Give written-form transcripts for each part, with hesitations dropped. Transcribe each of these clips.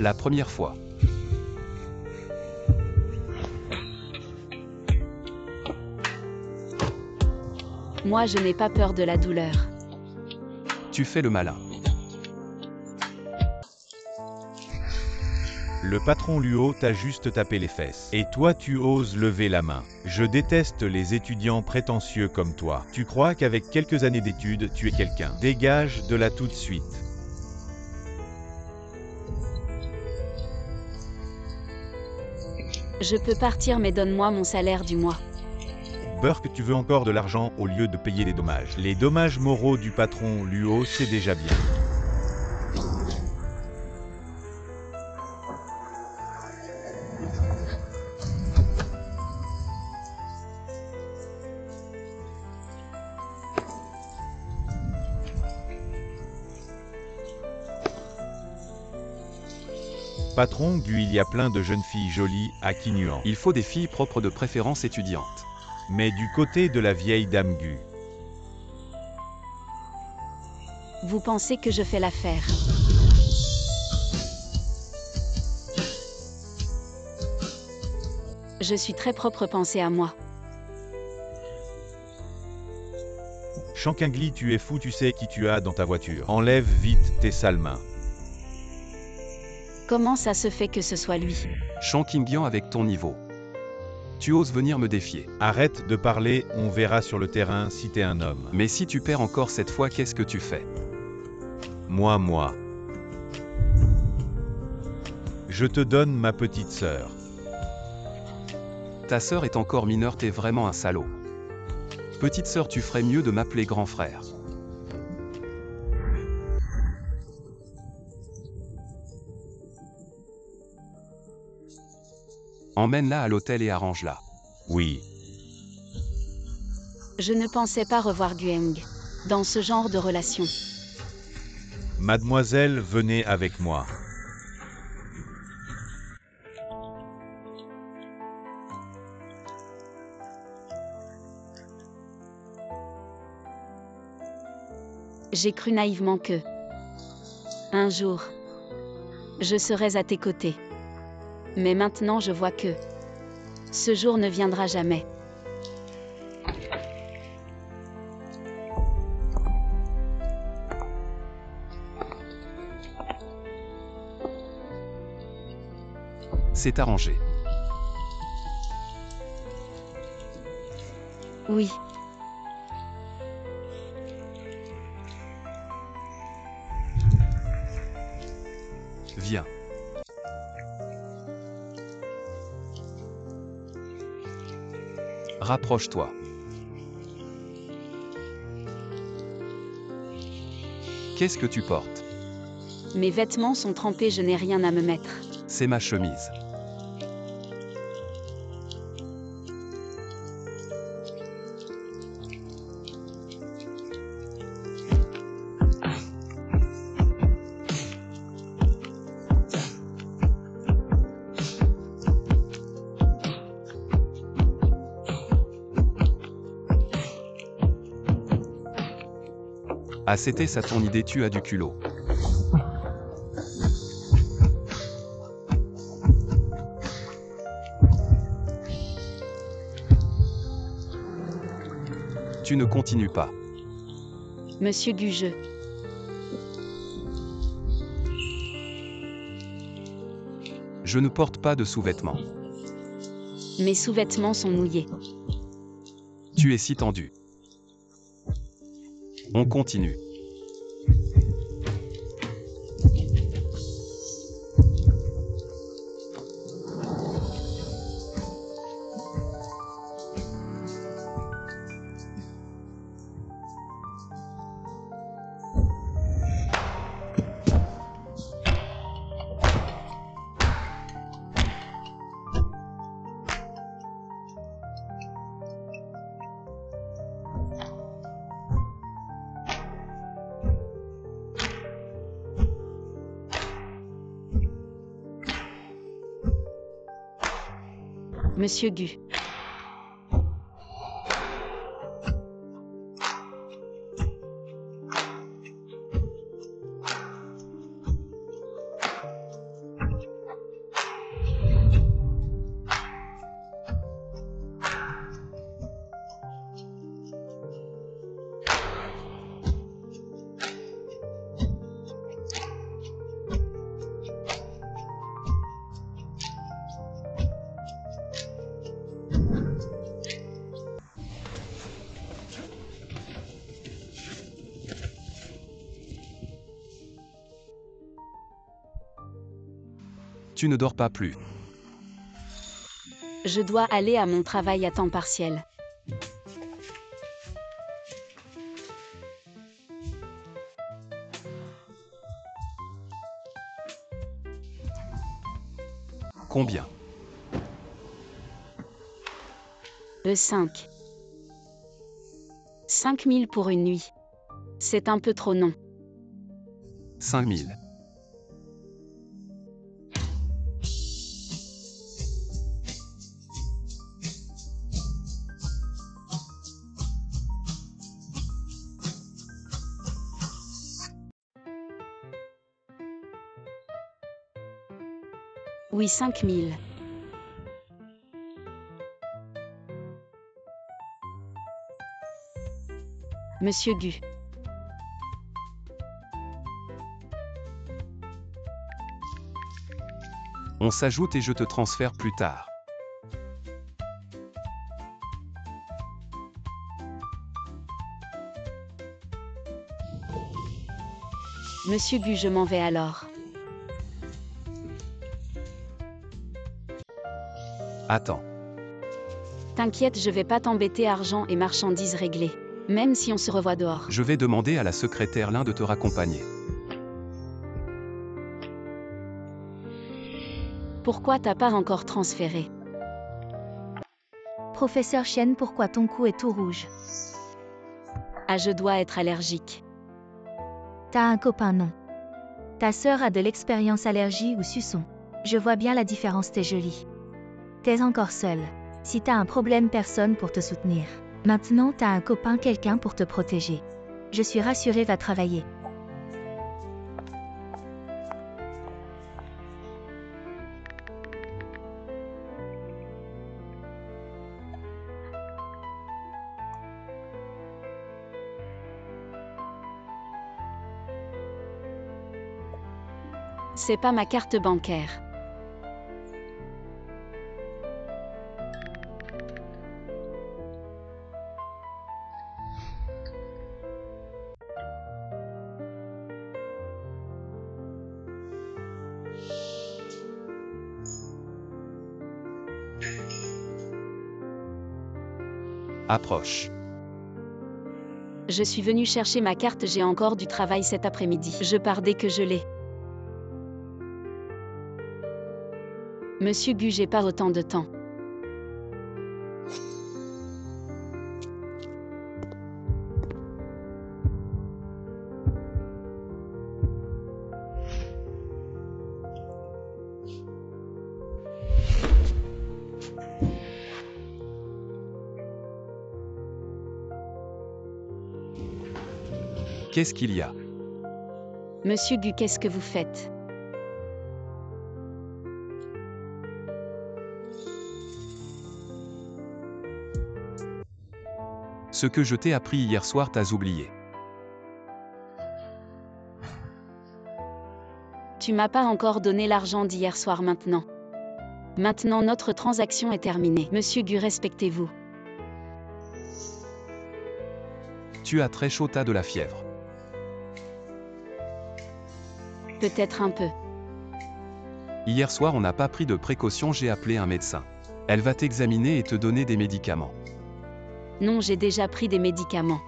La première fois. Moi, je n'ai pas peur de la douleur. Tu fais le malin. Le patron Luo t'a juste tapé les fesses. Et toi tu oses lever la main. Je déteste les étudiants prétentieux comme toi. Tu crois qu'avec quelques années d'études, tu es quelqu'un. Dégage de là tout de suite. Je peux partir, mais donne-moi mon salaire du mois. Burke, tu veux encore de l'argent au lieu de payer les dommages. Les dommages moraux du patron Luo, c'est déjà bien. Patron Gu, il y a plein de jeunes filles jolies à Kinuan. Il faut des filles propres de préférence étudiantes. Mais du côté de la vieille dame Gu. Vous pensez que je fais l'affaire? Je suis très propre, pensez à moi. Shankingli, tu es fou, tu sais qui tu as dans ta voiture. Enlève vite tes sales mains. Comment ça se fait que ce soit lui? Shang Qingyan avec ton niveau. Tu oses venir me défier. Arrête de parler, on verra sur le terrain si t'es un homme. Mais si tu perds encore cette fois, qu'est-ce que tu fais? Moi. Je te donne ma petite sœur. Ta sœur est encore mineure, t'es vraiment un salaud. Petite sœur, tu ferais mieux de m'appeler grand frère. Emmène-la à l'hôtel et arrange-la. Oui. Je ne pensais pas revoir Gueng dans ce genre de relation. Mademoiselle, venez avec moi. J'ai cru naïvement que, un jour, je serais à tes côtés. Mais maintenant je vois que, ce jour ne viendra jamais. C'est arrangé. Oui. Viens. Rapproche-toi. Qu'est-ce que tu portes? Mes vêtements sont trempés, je n'ai rien à me mettre. C'est ma chemise. Ah, c'était ça ton idée, tu as du culot. Tu ne continues pas. Monsieur Gugeux. Je ne porte pas de sous-vêtements. Mes sous-vêtements sont mouillés. Tu es si tendu. On continue. Monsieur Gu. Tu ne dors pas plus. Je dois aller à mon travail à temps partiel. Combien? 5. 5 000 pour une nuit. C'est un peu trop, non? 5 000. Oui, 5 000. Monsieur Gu. On s'ajoute et je te transfère plus tard. Monsieur Gu, je m'en vais alors. Attends. T'inquiète, je vais pas t'embêter, argent et marchandises réglées. Même si on se revoit dehors. Je vais demander à la secrétaire Lin de te raccompagner. Pourquoi t'as pas encore transféré? Professeur Chen, pourquoi ton cou est tout rouge? Ah, je dois être allergique. T'as un copain, non? Ta sœur a de l'expérience allergie ou suçon. Je vois bien la différence, t'es jolie. T'es encore seule. Si t'as un problème, personne pour te soutenir. Maintenant, t'as un copain, quelqu'un pour te protéger. Je suis rassurée, va travailler. C'est pas ma carte bancaire. Approche. Je suis venue chercher ma carte, j'ai encore du travail cet après-midi. Je pars dès que je l'ai. Monsieur Gu, j'ai pas autant de temps. Qu'est-ce qu'il y a? Monsieur Gu, qu'est-ce que vous faites? Ce que je t'ai appris hier soir, t'as oublié. Tu m'as pas encore donné l'argent d'hier soir maintenant. Maintenant notre transaction est terminée. Monsieur Gu, respectez-vous. Tu as très chaud, t'as de la fièvre. Peut-être un peu. Hier soir, on n'a pas pris de précaution, j'ai appelé un médecin. Elle va t'examiner et te donner des médicaments. Non, j'ai déjà pris des médicaments.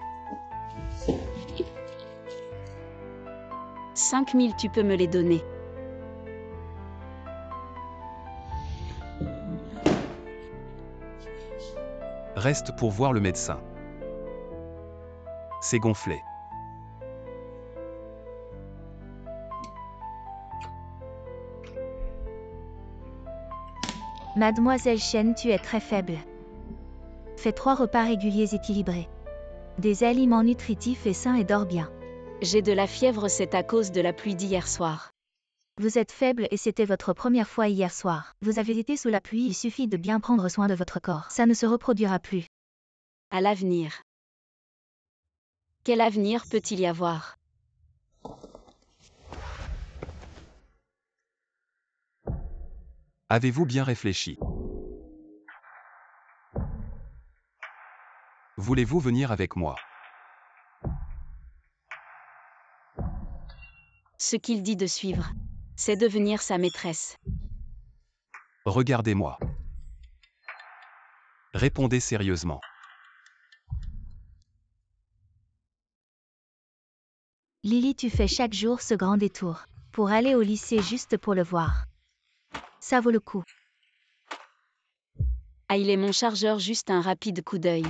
5 000, tu peux me les donner. Reste pour voir le médecin. C'est gonflé. Mademoiselle Chen, tu es très faible. Fais 3 repas réguliers équilibrés. Des aliments nutritifs et sains et dors bien. J'ai de la fièvre, c'est à cause de la pluie d'hier soir. Vous êtes faible et c'était votre première fois hier soir. Vous avez été sous la pluie, il suffit de bien prendre soin de votre corps. Ça ne se reproduira plus. À l'avenir. Quel avenir peut-il y avoir? Avez-vous bien réfléchi? Voulez-vous venir avec moi? Ce qu'il dit de suivre, c'est devenir sa maîtresse. Regardez-moi. Répondez sérieusement. Lily, tu fais chaque jour ce grand détour pour aller au lycée juste pour le voir. Ça vaut le coup. Ah, il est mon chargeur, juste un rapide coup d'œil.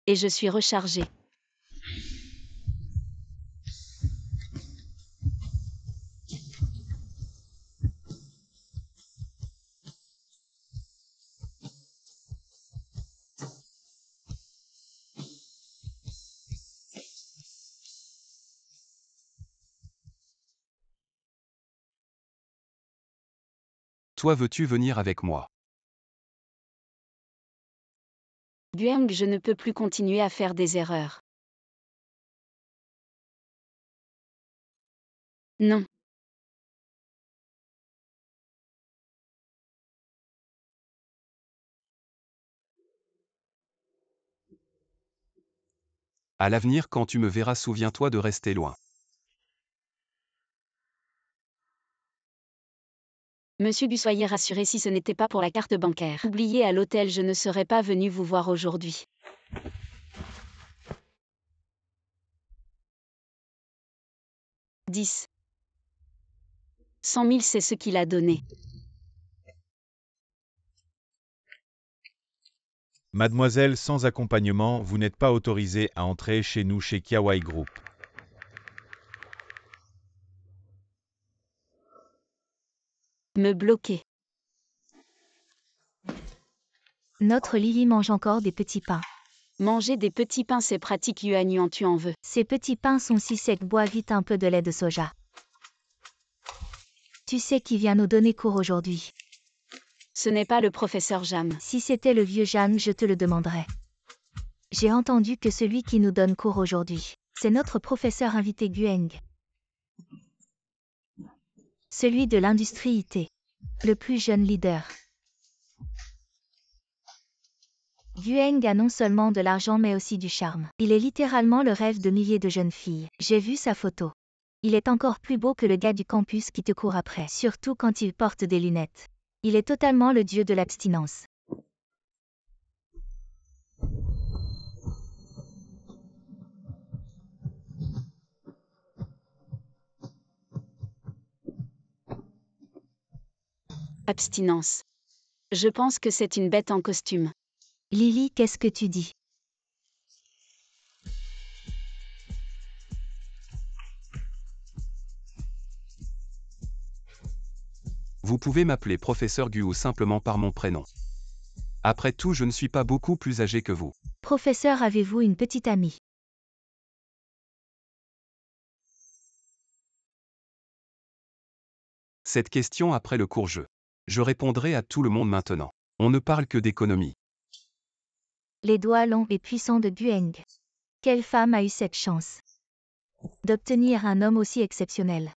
Et je suis rechargée. Toi, veux-tu venir avec moi? Gueng, je ne peux plus continuer à faire des erreurs. Non. À l'avenir, quand tu me verras, souviens-toi de rester loin. Monsieur Gu, soyez rassuré, si ce n'était pas pour la carte bancaire oubliée à l'hôtel, je ne serais pas venu vous voir aujourd'hui. « 10. 100 000, c'est ce qu'il a donné. Mademoiselle, sans accompagnement, vous n'êtes pas autorisée à entrer chez nous chez Kiawai Group. Me bloquer. Notre Lily mange encore des petits pains. Manger des petits pains, c'est pratique, Yuan Yuan, tu en veux. Ces petits pains sont si secs, bois vite un peu de lait de soja. Tu sais qui vient nous donner cours aujourd'hui? Ce n'est pas le professeur Jam. Si c'était le vieux Jeanne, je te le demanderais. J'ai entendu que celui qui nous donne cours aujourd'hui, c'est notre professeur invité Gueng. Celui de l'industrie IT. Le plus jeune leader. Gueng a non seulement de l'argent mais aussi du charme. Il est littéralement le rêve de milliers de jeunes filles. J'ai vu sa photo. Il est encore plus beau que le gars du campus qui te court après, surtout quand il porte des lunettes. Il est totalement le dieu de l'abstinence. Abstinence. Je pense que c'est une bête en costume. Lily, qu'est-ce que tu dis? Vous pouvez m'appeler professeur Gu ou simplement par mon prénom. Après tout, je ne suis pas beaucoup plus âgé que vous. Professeur, avez-vous une petite amie? Cette question après le cours jeu. Je répondrai à tout le monde maintenant. On ne parle que d'économie. Les doigts longs et puissants de Gueng. Quelle femme a eu cette chance d'obtenir un homme aussi exceptionnel?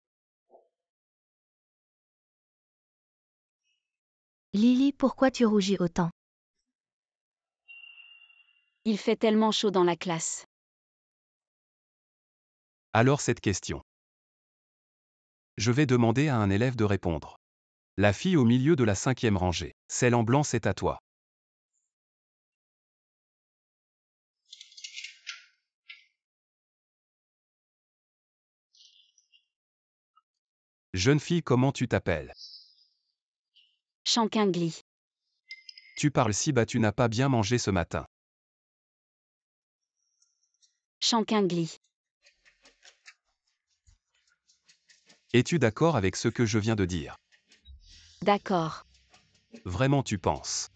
Lily, pourquoi tu rougis autant? Il fait tellement chaud dans la classe. Alors cette question. Je vais demander à un élève de répondre. La fille au milieu de la 5e rangée. Celle en blanc, c'est à toi. Jeune fille, comment tu t'appelles? Shankingli. Tu parles si bas, tu n'as pas bien mangé ce matin. Shankingli. Es-tu d'accord avec ce que je viens de dire? D'accord. Vraiment tu penses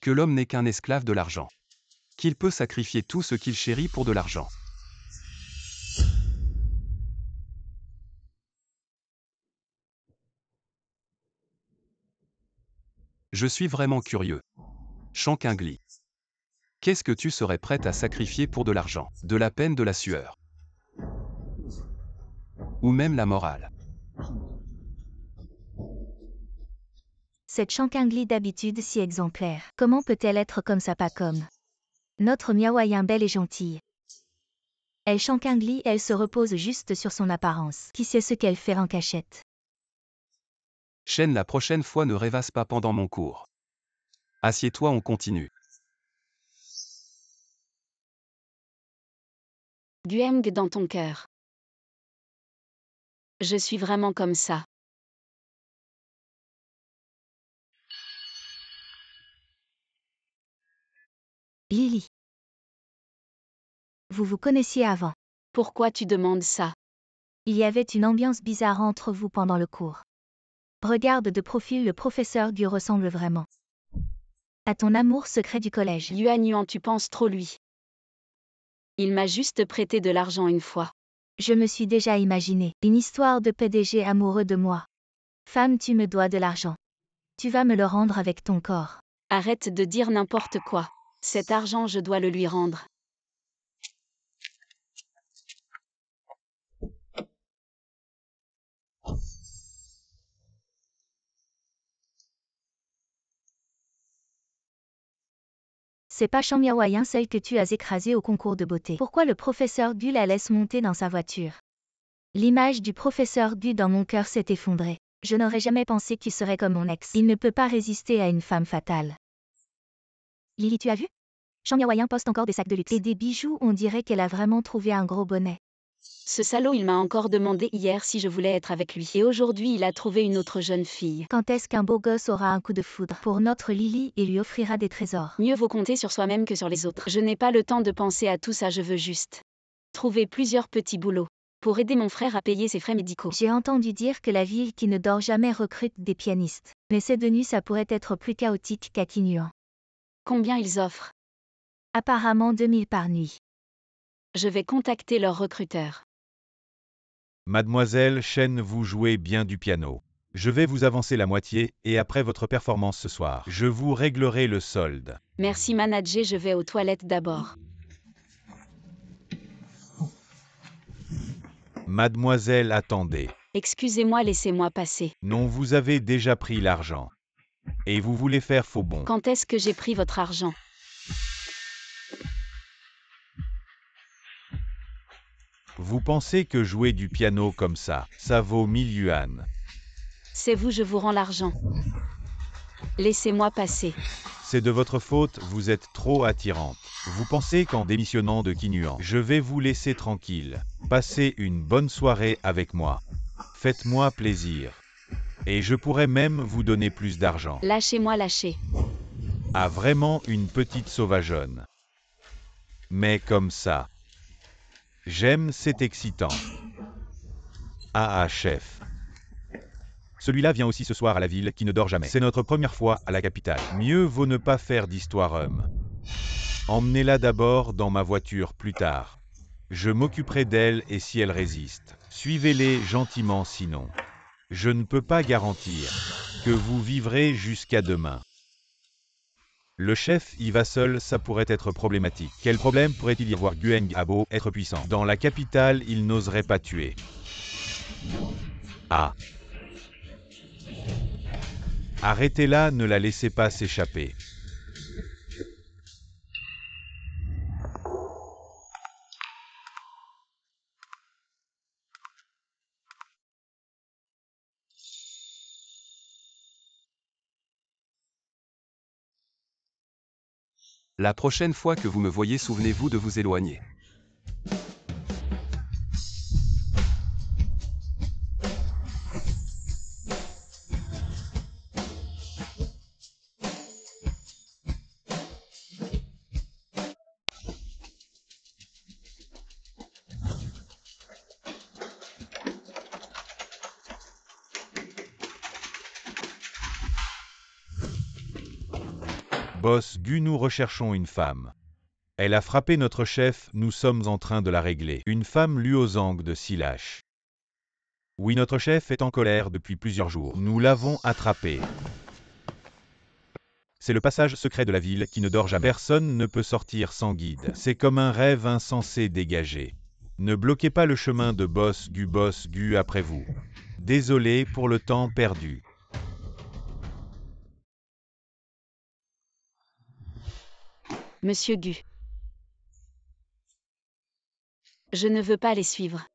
que l'homme n'est qu'un esclave de l'argent? Qu'il peut sacrifier tout ce qu'il chérit pour de l'argent? Je suis vraiment curieux. Shankingli. Qu'est-ce que tu serais prête à sacrifier pour de l'argent? De la peine, de la sueur? Ou même la morale? Cette Shankingli d'habitude si exemplaire, comment peut-elle être comme ça, pas comme notre Miawayin belle et gentille? Elle Shankingli, elle se repose juste sur son apparence. Qui sait ce qu'elle fait en cachette? Shen, la prochaine fois ne rêvasse pas pendant mon cours. Assieds-toi, on continue. Gueng dans ton cœur. Je suis vraiment comme ça. Lily. Vous vous connaissiez avant. Pourquoi tu demandes ça? Il y avait une ambiance bizarre entre vous pendant le cours. Regarde de profil, le professeur Gu ressemble vraiment à ton amour secret du collège. Yuan, tu penses trop lui. Il m'a juste prêté de l'argent une fois. Je me suis déjà imaginé une histoire de PDG amoureux de moi. Femme, tu me dois de l'argent. Tu vas me le rendre avec ton corps. Arrête de dire n'importe quoi. Cet argent, je dois le lui rendre. C'est pas Shangmiaoyan celle que tu as écrasée au concours de beauté. Pourquoi le professeur Gu la laisse monter dans sa voiture? L'image du professeur Gu dans mon cœur s'est effondrée. Je n'aurais jamais pensé qu'il serait comme mon ex. Il ne peut pas résister à une femme fatale. Lily, tu as vu? Shangmiaoyan poste encore des sacs de luxe. Et des bijoux, on dirait qu'elle a vraiment trouvé un gros bonnet. Ce salaud, il m'a encore demandé hier si je voulais être avec lui. Et aujourd'hui, il a trouvé une autre jeune fille. Quand est-ce qu'un beau gosse aura un coup de foudre pour notre Lily et lui offrira des trésors? Mieux vaut compter sur soi-même que sur les autres. Je n'ai pas le temps de penser à tout ça, je veux juste trouver plusieurs petits boulots pour aider mon frère à payer ses frais médicaux. J'ai entendu dire que la ville qui ne dort jamais recrute des pianistes. Mais ces deux nuits, ça pourrait être plus chaotique qu'à Kinuan. Combien ils offrent? Apparemment 2000 par nuit. Je vais contacter leur recruteur. Mademoiselle Shen, vous jouez bien du piano. Je vais vous avancer la moitié, et après votre performance ce soir, je vous réglerai le solde. Merci manager, je vais aux toilettes d'abord. Mademoiselle, attendez. Excusez-moi, laissez-moi passer. Non, vous avez déjà pris l'argent. Et vous voulez faire faux bond. Quand est-ce que j'ai pris votre argent? Vous pensez que jouer du piano comme ça vaut 1000 yuan. C'est vous, je vous rends l'argent. Laissez-moi passer. C'est de votre faute, vous êtes trop attirante. Vous pensez qu'en démissionnant de Kinuan, je vais vous laisser tranquille. Passez une bonne soirée avec moi. Faites-moi plaisir. Et je pourrais même vous donner plus d'argent. Lâchez-moi, lâchez. Ah, vraiment une petite sauvageonne. Mais comme ça. J'aime, c'est excitant. Ah, chef. Celui-là vient aussi ce soir à la ville qui ne dort jamais. C'est notre première fois à la capitale. Mieux vaut ne pas faire d'histoire homme. Emmenez-la d'abord dans ma voiture plus tard. Je m'occuperai d'elle et si elle résiste, suivez-les gentiment sinon. Je ne peux pas garantir que vous vivrez jusqu'à demain. Le chef y va seul, ça pourrait être problématique. Quel problème pourrait-il y avoir? Gueng a beau être puissant. Dans la capitale, il n'oserait pas tuer. Ah. Arrêtez-la, ne la laissez pas s'échapper. La prochaine fois que vous me voyez, souvenez-vous de vous éloigner. Boss Gu, nous recherchons une femme. Elle a frappé notre chef, nous sommes en train de la régler. Une femme Luozang de Silash. Oui, notre chef est en colère depuis plusieurs jours. Nous l'avons attrapé. C'est le passage secret de la ville qui ne dort jamais. Personne ne peut sortir sans guide. C'est comme un rêve insensé dégagé. Ne bloquez pas le chemin de Boss Gu après vous. Désolé pour le temps perdu. Monsieur Gu. Je ne veux pas les suivre.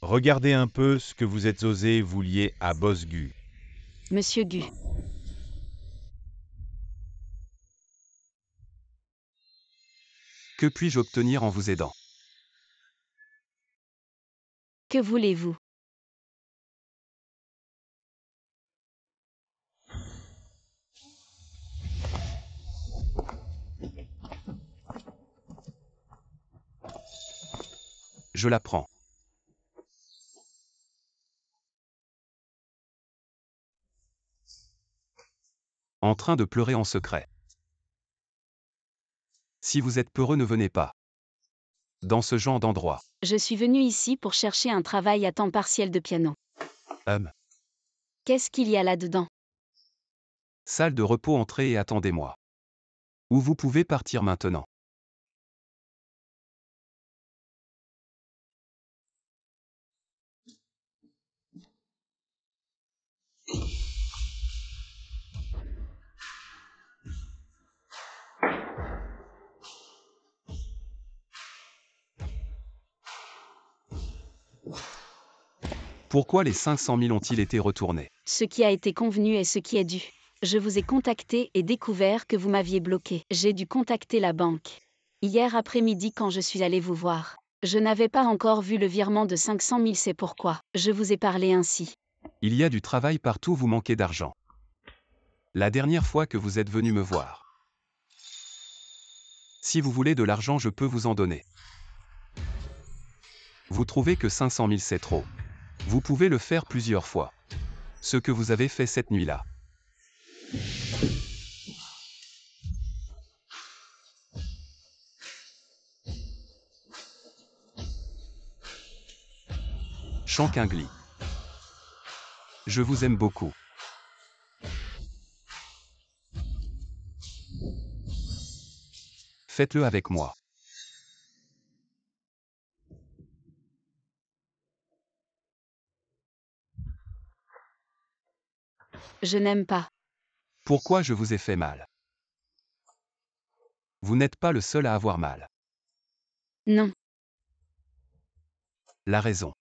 Regardez un peu ce que vous êtes osé vous lier à Boss Gu. Monsieur Gu. Que puis-je obtenir en vous aidant? Que voulez-vous? Je la prends. En train de pleurer en secret. Si vous êtes peureux, ne venez pas. Dans ce genre d'endroit. Je suis venu ici pour chercher un travail à temps partiel de piano. Qu'est-ce qu'il y a là-dedans? Salle de repos, entrez et attendez-moi. Ou vous pouvez partir maintenant. Pourquoi les 500 000 ont-ils été retournés? Ce qui a été convenu est ce qui est dû. Je vous ai contacté et découvert que vous m'aviez bloqué. J'ai dû contacter la banque. Hier après-midi quand je suis allé vous voir. Je n'avais pas encore vu le virement de 500 000, c'est pourquoi je vous ai parlé ainsi. Il y a du travail partout, vous manquez d'argent. La dernière fois que vous êtes venu me voir. Si vous voulez de l'argent, je peux vous en donner. Vous trouvez que 500 000 c'est trop? Vous pouvez le faire plusieurs fois. Ce que vous avez fait cette nuit-là. Shankingli. Je vous aime beaucoup. Faites-le avec moi. Je n'aime pas. Pourquoi je vous ai fait mal? Vous n'êtes pas le seul à avoir mal. Non. La raison.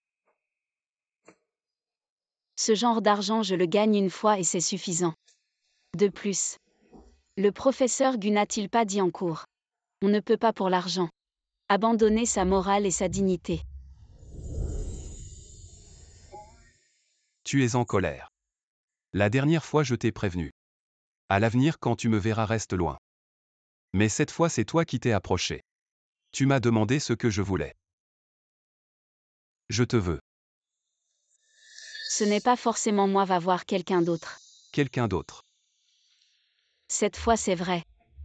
Ce genre d'argent je le gagne une fois et c'est suffisant. De plus. Le professeur Gu n'a-t-il pas dit en cours? On ne peut pas pour l'argent abandonner sa morale et sa dignité. Tu es en colère. La dernière fois je t'ai prévenu. À l'avenir quand tu me verras reste loin. Mais cette fois c'est toi qui t'es approché. Tu m'as demandé ce que je voulais. Je te veux. Ce n'est pas forcément moi, va voir quelqu'un d'autre. Quelqu'un d'autre. Cette fois c'est vrai.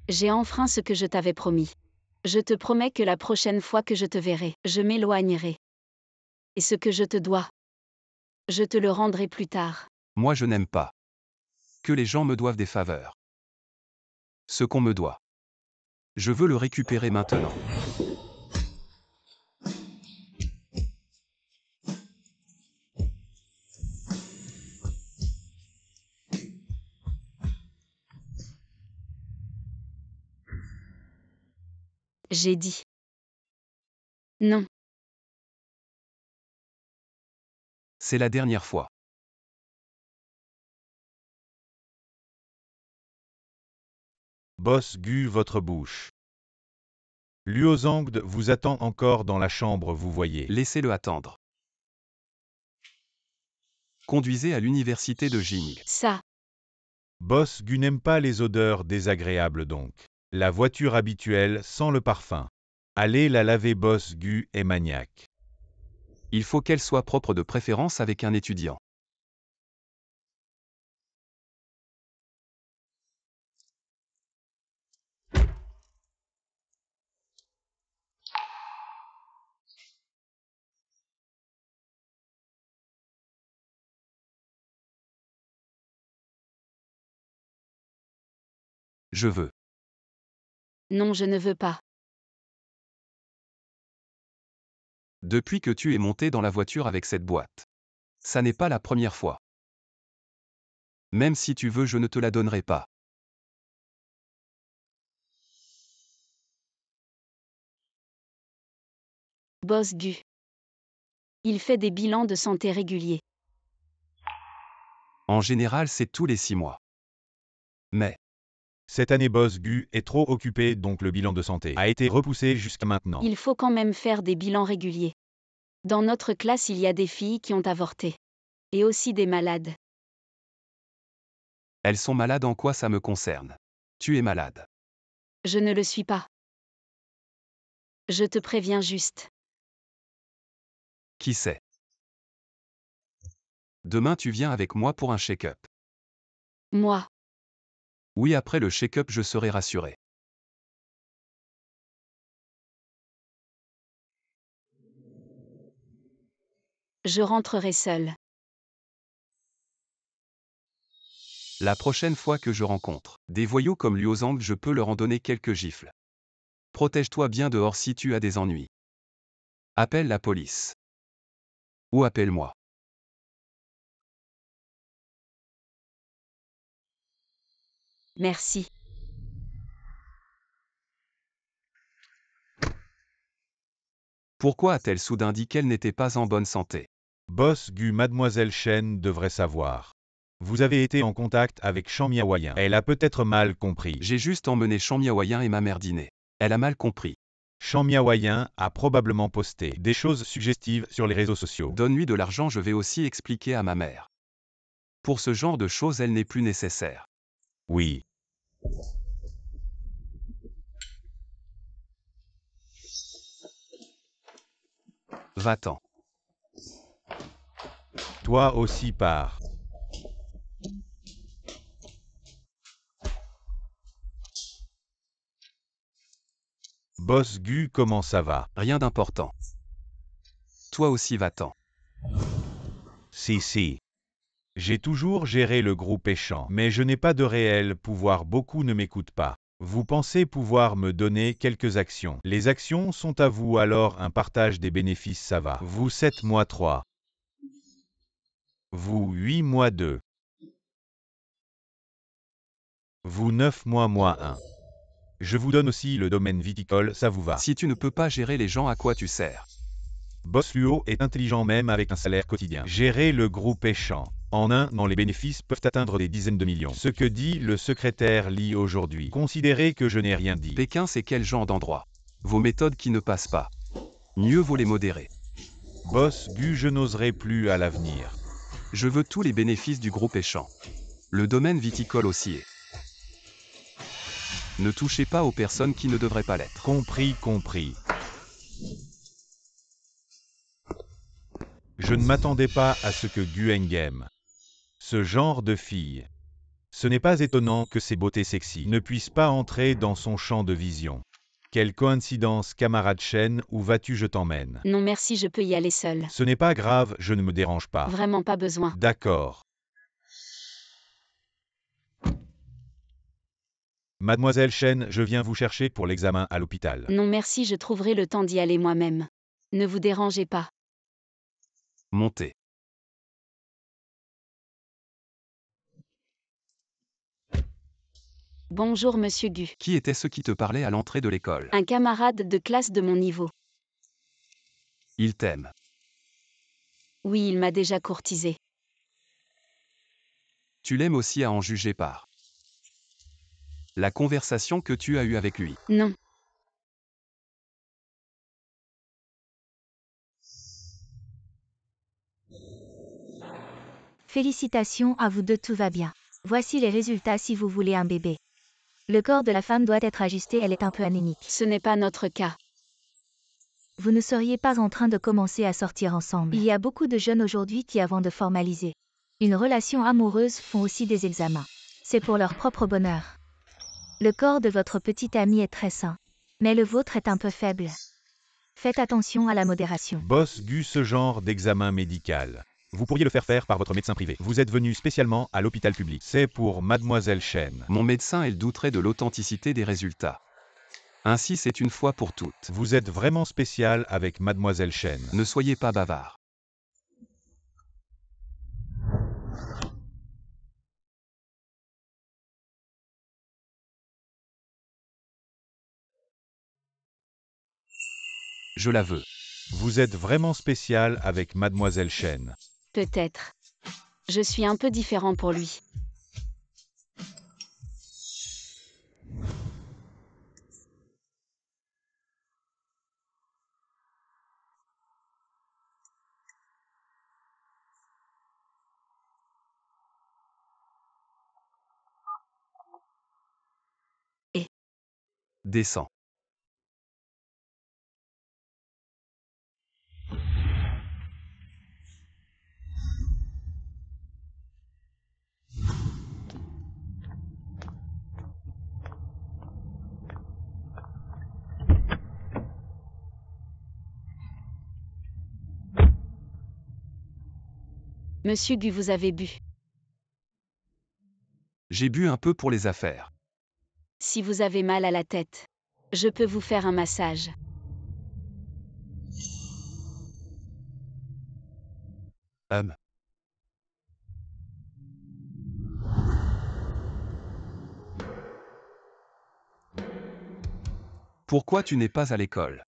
J'ai enfreint ce que je t'avais promis. Je te promets que la prochaine fois que je te verrai, je m'éloignerai. Et ce que je te dois, je te le rendrai plus tard. Moi je n'aime pas que les gens me doivent des faveurs. Ce qu'on me doit. Je veux le récupérer maintenant. J'ai dit. Non. C'est la dernière fois. Boss Gu, votre bouche. Luozangde vous attend encore dans la chambre, vous voyez. Laissez-le attendre. Conduisez à l'université de Jing. Ça. Boss Gu n'aime pas les odeurs désagréables donc. La voiture habituelle sent le parfum. Allez la laver, Boss Gu est maniaque. Il faut qu'elle soit propre, de préférence avec un étudiant. Je veux. Non, je ne veux pas. Depuis que tu es monté dans la voiture avec cette boîte. Ça n'est pas la première fois. Même si tu veux, je ne te la donnerai pas. Boss Gu. Il fait des bilans de santé réguliers. En général, c'est tous les 6 mois. Mais, Cette année Boss Gu est trop occupé donc le bilan de santé a été repoussé jusqu'à maintenant. Il faut quand même faire des bilans réguliers. Dans notre classe, il y a des filles qui ont avorté. Et aussi des malades. elles sont malades en quoi ça me concerne? Tu es malade. Je ne le suis pas. Je te préviens juste. Qui sait? Demain tu viens avec moi pour un check-up. Moi, Oui, après le check-up je serai rassuré. je rentrerai seule. La prochaine fois que je rencontre des voyous comme Liu-Zhang, je peux leur en donner quelques gifles. Protège-toi bien dehors si tu as des ennuis. Appelle la police. Ou appelle-moi. Merci. Pourquoi a-t-elle soudain dit qu'elle n'était pas en bonne santé? Boss Gu, Mademoiselle Chen devrait savoir. Vous avez été en contact avec Shan Miaoyan. Elle a peut-être mal compris. J'ai juste emmené Shan Miaoyan et ma mère dîner. Elle a mal compris. Shan Miaoyan a probablement posté des choses suggestives sur les réseaux sociaux. Donne-lui de l'argent, je vais aussi expliquer à ma mère. Pour ce genre de choses, elle n'est plus nécessaire. Oui. Va-t'en. Toi aussi pars. Boss Gu, comment ça va? Rien d'important. Toi aussi va-t'en. Si. J'ai toujours géré le groupe Échan, mais je n'ai pas de réel pouvoir, beaucoup ne m'écoutent pas. Vous pensez pouvoir me donner quelques actions? Les actions sont à vous, alors un partage des bénéfices ça va. Vous 7 mois 3. Vous 8 mois 2. Vous 9 mois 1. Je vous donne aussi le domaine viticole, ça vous va? Si tu ne peux pas gérer les gens, à quoi tu sers? Boss Luo est intelligent même avec un salaire quotidien. Gérer le groupe Échan. En un an, les bénéfices peuvent atteindre des dizaines de millions. Ce que dit le secrétaire Li aujourd'hui. Considérez que je n'ai rien dit. Pékin, c'est quel genre d'endroit? Vos méthodes qui ne passent pas. Mieux vaut les modérer. Boss Gu, je n'oserai plus à l'avenir. Je veux tous les bénéfices du groupe Échan. Le domaine viticole aussi est. Ne touchez pas aux personnes qui ne devraient pas l'être. Compris. Je ne m'attendais pas à ce que Gu aime ce genre de fille. Ce n'est pas étonnant que ses beautés sexy ne puissent pas entrer dans son champ de vision. Quelle coïncidence, camarade Chen, où vas-tu, je t'emmène? Non merci, je peux y aller seule. Ce n'est pas grave, je ne me dérange pas. Vraiment pas besoin. D'accord. Mademoiselle Chen, je viens vous chercher pour l'examen à l'hôpital. Non merci, je trouverai le temps d'y aller moi-même. Ne vous dérangez pas. Montez. Bonjour monsieur Gu. Qui était ce qui te parlait à l'entrée de l'école? Un camarade de classe de mon niveau. Il t'aime. Oui, il m'a déjà courtisé. Tu l'aimes aussi, à en juger par la conversation que tu as eue avec lui. Non. Félicitations à vous deux, tout va bien. Voici les résultats si vous voulez un bébé. Le corps de la femme doit être ajusté, elle est un peu anémique. Ce n'est pas notre cas. Vous ne seriez pas en train de commencer à sortir ensemble. Il y a beaucoup de jeunes aujourd'hui qui, avant de formaliser une relation amoureuse, font aussi des examens. C'est pour leur propre bonheur. Le corps de votre petite amie est très sain, mais le vôtre est un peu faible. Faites attention à la modération. Boss Gu, ce genre d'examen médical. Vous pourriez le faire par votre médecin privé. Vous êtes venu spécialement à l'hôpital public. C'est pour Mademoiselle Chen. Mon médecin, elle douterait de l'authenticité des résultats. Ainsi, c'est une fois pour toutes. Vous êtes vraiment spécial avec Mademoiselle Chen. Ne soyez pas bavard. Je la veux. Vous êtes vraiment spécial avec Mademoiselle Chen. Peut-être. Je suis un peu différent pour lui. Descends. Monsieur Gu, vous avez bu. J'ai bu un peu pour les affaires. Si vous avez mal à la tête, je peux vous faire un massage. Pourquoi tu n'es pas à l'école?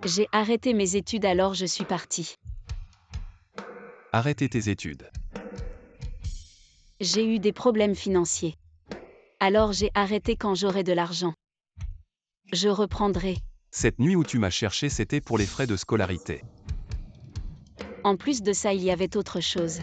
J'ai arrêté mes études alors je suis partie. Arrêtez tes études. J'ai eu des problèmes financiers. Alors j'ai arrêté quand j'aurai de l'argent. Je reprendrai. Cette nuit où tu m'as cherché, c'était pour les frais de scolarité. En plus de ça, il y avait autre chose.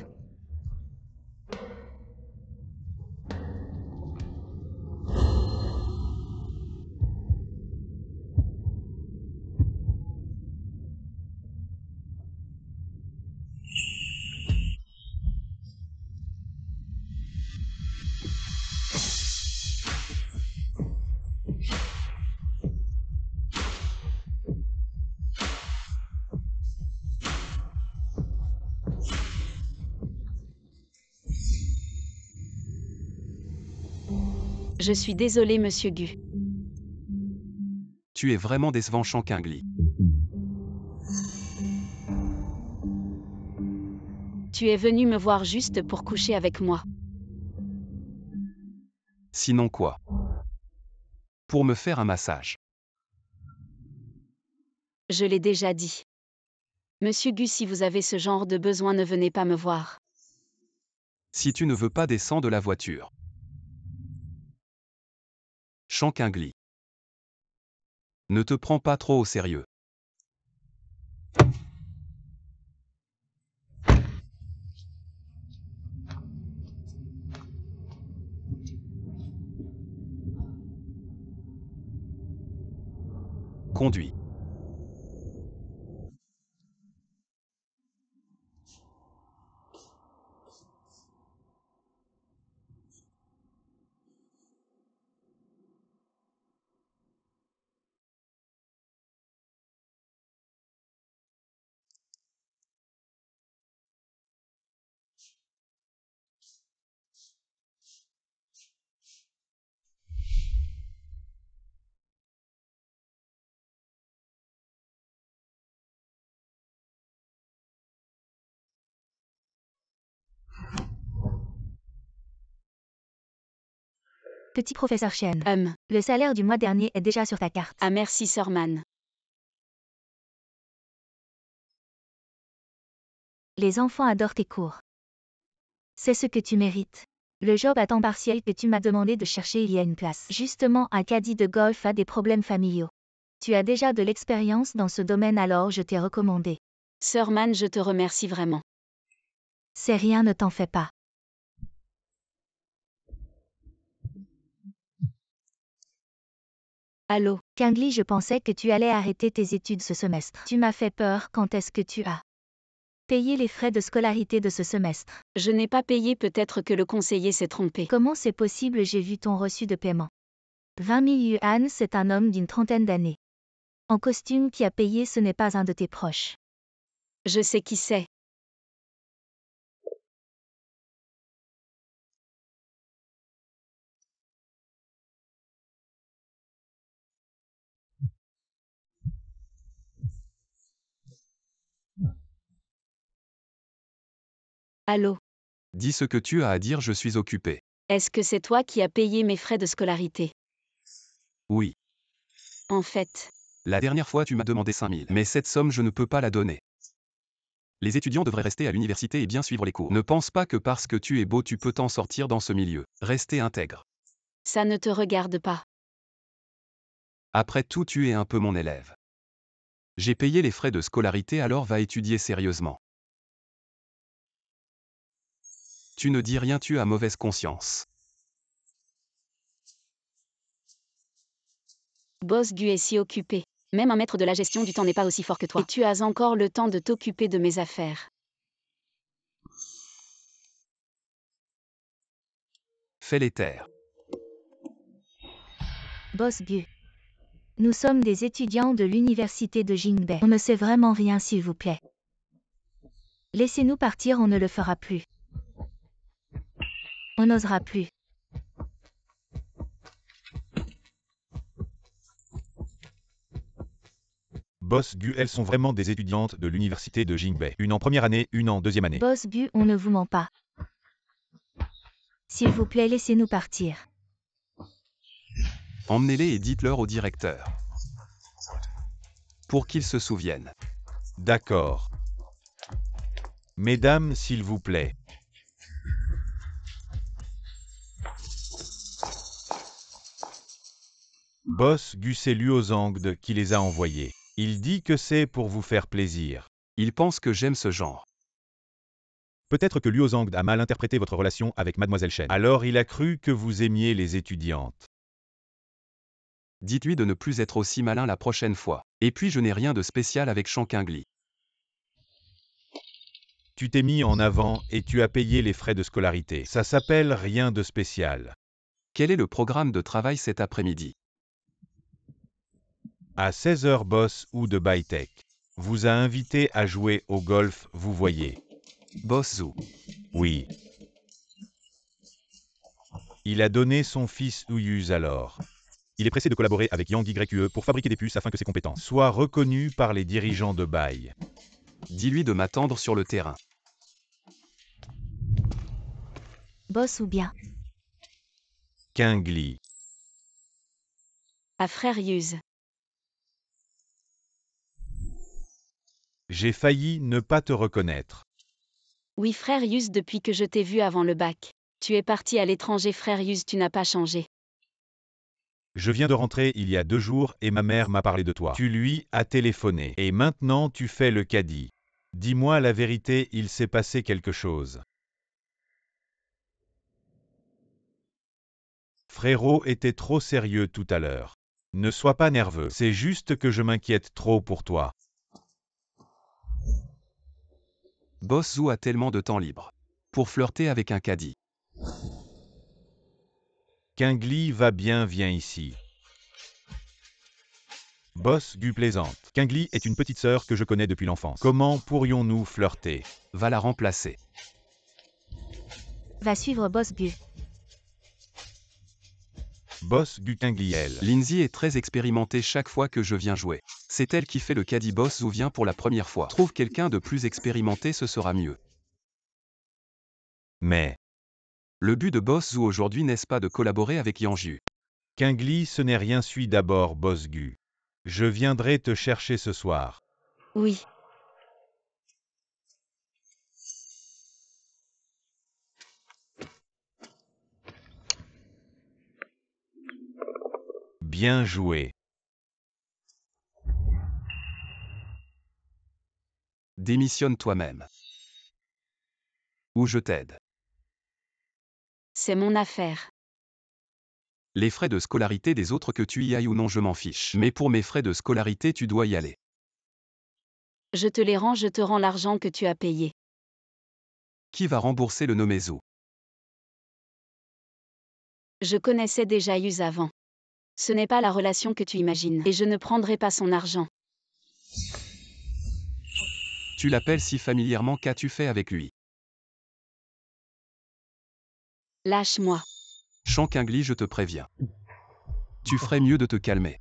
Je suis désolée, monsieur Gu. Tu es vraiment décevant, Shankingli. Tu es venu me voir juste pour coucher avec moi. Sinon quoi? Pour me faire un massage. Je l'ai déjà dit. Monsieur Gu, si vous avez ce genre de besoin, ne venez pas me voir. Si tu ne veux pas descendre de la voiture. Shankingli. Ne te prends pas trop au sérieux. Conduis. Petit professeur Chen, le salaire du mois dernier est déjà sur ta carte. Ah merci, Sir Man. Les enfants adorent tes cours. C'est ce que tu mérites. Le job à temps partiel que tu m'as demandé de chercher il y a une place. Justement, un caddie de golf a des problèmes familiaux. Tu as déjà de l'expérience dans ce domaine, alors je t'ai recommandé. Sir Man, je te remercie vraiment. C'est rien, ne t'en fais pas. Allô, Kingli, je pensais que tu allais arrêter tes études ce semestre. Tu m'as fait peur. Quand est-ce que tu as payé les frais de scolarité de ce semestre? je n'ai pas payé, peut-être que le conseiller s'est trompé. Comment c'est possible? J'ai vu ton reçu de paiement. 20 000 yuan, c'est un homme d'une trentaine d'années. En costume qui a payé, ce n'est pas un de tes proches. Je sais qui c'est. Allô, Dis ce que tu as à dire, je suis occupé. est-ce que c'est toi qui as payé mes frais de scolarité? Oui. En fait, La dernière fois tu m'as demandé 5000, mais cette somme je ne peux pas la donner. Les étudiants devraient rester à l'université et bien suivre les cours. Ne pense pas que parce que tu es beau tu peux t'en sortir dans ce milieu. Restez intègre. Ça ne te regarde pas. Après tout tu es un peu mon élève. J'ai payé les frais de scolarité alors va étudier sérieusement. Tu ne dis rien, tu as mauvaise conscience. Boss Gu est si occupé. Même un maître de la gestion du temps n'est pas aussi fort que toi. Et tu as encore le temps de t'occuper de mes affaires. Fais les taire. Boss Gu. Nous sommes des étudiants de l'université de Jingbei. On ne sait vraiment rien s'il vous plaît. Laissez-nous partir, on ne le fera plus. On n'osera plus. Boss Gu, elles sont vraiment des étudiantes de l'université de Jingbei. Une en première année, une en deuxième année. Boss Gu, on ne vous ment pas. S'il vous plaît, laissez-nous partir. Emmenez-les et dites-leur au directeur. Pour qu'ils se souviennent. D'accord. Mesdames, s'il vous plaît. Boss Gu, c'est Luo Zhangde qui les a envoyés. Il dit que c'est pour vous faire plaisir. Ils pensent que j'aime ce genre. Peut-être que Luo Zhangde a mal interprété votre relation avec Mademoiselle Shen. Alors il a cru que vous aimiez les étudiantes. Dites-lui de ne plus être aussi malin la prochaine fois. Et puis je n'ai rien de spécial avec Shankingli. Tu t'es mis en avant et tu as payé les frais de scolarité. Ça s'appelle rien de spécial. Quel est le programme de travail cet après-midi? À 16h, Boss ou de Bytech vous a invité à jouer au golf, vous voyez. Boss Zhu. Oui. Il a donné son fils Ouyuz alors. Il est pressé de collaborer avec Yang YQE pour fabriquer des puces afin que ses compétences soient reconnues par les dirigeants de Bai. Dis-lui de m'attendre sur le terrain. Boss ou bien. Kingli. À frère Yuz. J'ai failli ne pas te reconnaître. Oui frère Yuz, depuis que je t'ai vu avant le bac. Tu es parti à l'étranger frère Yuz, tu n'as pas changé. Je viens de rentrer il y a 2 jours et ma mère m'a parlé de toi. Tu lui as téléphoné. Et maintenant tu fais le caddie. Dis-moi la vérité, il s'est passé quelque chose. Frérot était trop sérieux tout à l'heure. Ne sois pas nerveux, c'est juste que je m'inquiète trop pour toi. Boss Zhu a tellement de temps libre. Pour flirter avec un caddie. Kingli va bien, viens ici. Boss Gu plaisante. Kingli est une petite sœur que je connais depuis l'enfance. Comment pourrions-nous flirter? Va la remplacer. Va suivre Boss Gu. Boss Gu Kingli elle. Lindsay est très expérimentée chaque fois que je viens jouer. C'est elle qui fait le caddie. Boss Zhu vient pour la première fois. Trouve quelqu'un de plus expérimenté, ce sera mieux. Mais Le but de Boss Zhu aujourd'hui n'est-ce pas de collaborer avec Yang. Kingli, ce n'est rien, suis d'abord Boss Gu. Je viendrai te chercher ce soir. Oui. Bien joué. Démissionne toi-même. Ou je t'aide. C'est mon affaire. Les frais de scolarité des autres, que tu y ailles ou non, je m'en fiche. Mais pour mes frais de scolarité, tu dois y aller. Je te les rends, je te rends l'argent que tu as payé. Qui va rembourser le nommé Zhu? Je connaissais déjà Yuz avant. Ce n'est pas la relation que tu imagines. Et je ne prendrai pas son argent. Tu l'appelles si familièrement, qu'as-tu fait avec lui? Lâche-moi. Shankingli, je te préviens. Tu ferais mieux de te calmer.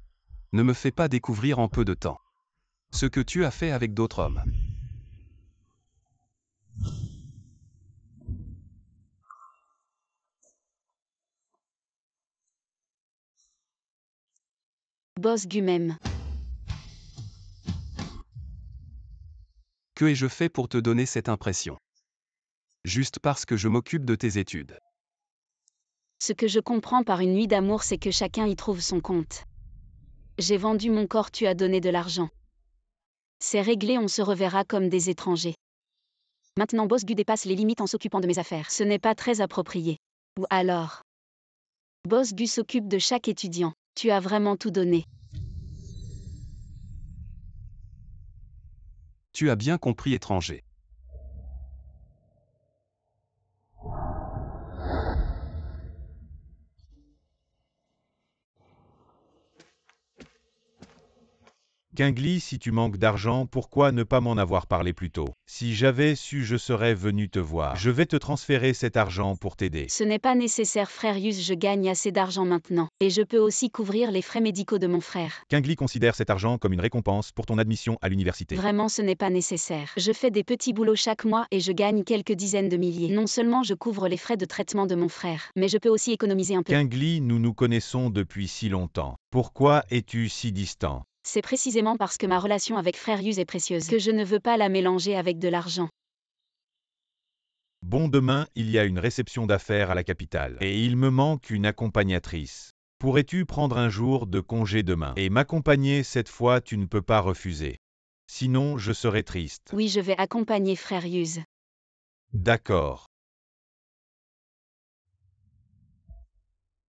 Ne me fais pas découvrir en peu de temps ce que tu as fait avec d'autres hommes. Boss Gu même. Que ai-je fait pour te donner cette impression? Juste parce que je m'occupe de tes études. Ce que je comprends par une nuit d'amour, c'est que chacun y trouve son compte. J'ai vendu mon corps, tu as donné de l'argent. C'est réglé, on se reverra comme des étrangers. Maintenant Boss Gu dépasse les limites en s'occupant de mes affaires. Ce n'est pas très approprié. Ou alors, Boss Gu s'occupe de chaque étudiant. Tu as vraiment tout donné. Tu as bien compris, étranger. Kingli, si tu manques d'argent, pourquoi ne pas m'en avoir parlé plus tôt? Si j'avais su, je serais venu te voir. Je vais te transférer cet argent pour t'aider. Ce n'est pas nécessaire, frère Yus, je gagne assez d'argent maintenant. Et je peux aussi couvrir les frais médicaux de mon frère. Kingli considère cet argent comme une récompense pour ton admission à l'université. Vraiment, ce n'est pas nécessaire. Je fais des petits boulots chaque mois et je gagne quelques dizaines de milliers. Non seulement je couvre les frais de traitement de mon frère, mais je peux aussi économiser un peu. Kingli, nous nous connaissons depuis si longtemps. Pourquoi es-tu si distant? C'est précisément parce que ma relation avec frère Yus est précieuse que je ne veux pas la mélanger avec de l'argent. Bon, demain, il y a une réception d'affaires à la capitale. Et il me manque une accompagnatrice. Pourrais-tu prendre un jour de congé demain et m'accompagner? Cette fois, tu ne peux pas refuser. Sinon, je serai triste. Oui, je vais accompagner frère Yus. D'accord.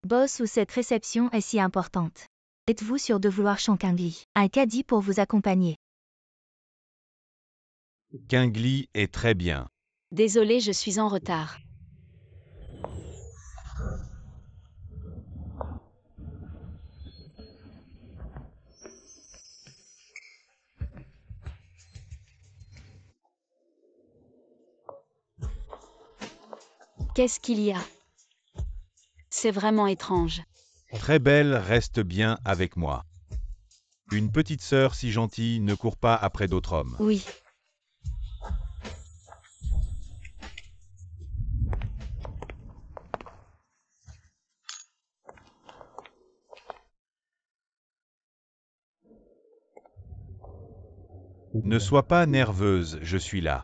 Boss, où cette réception est si importante? Êtes-vous sûr de vouloir Kingli? Un caddie pour vous accompagner. Kingli est très bien. Désolé, je suis en retard. Qu'est-ce qu'il y a? C'est vraiment étrange. Très belle, reste bien avec moi. Une petite sœur si gentille ne court pas après d'autres hommes. Oui. Ne sois pas nerveuse, je suis là.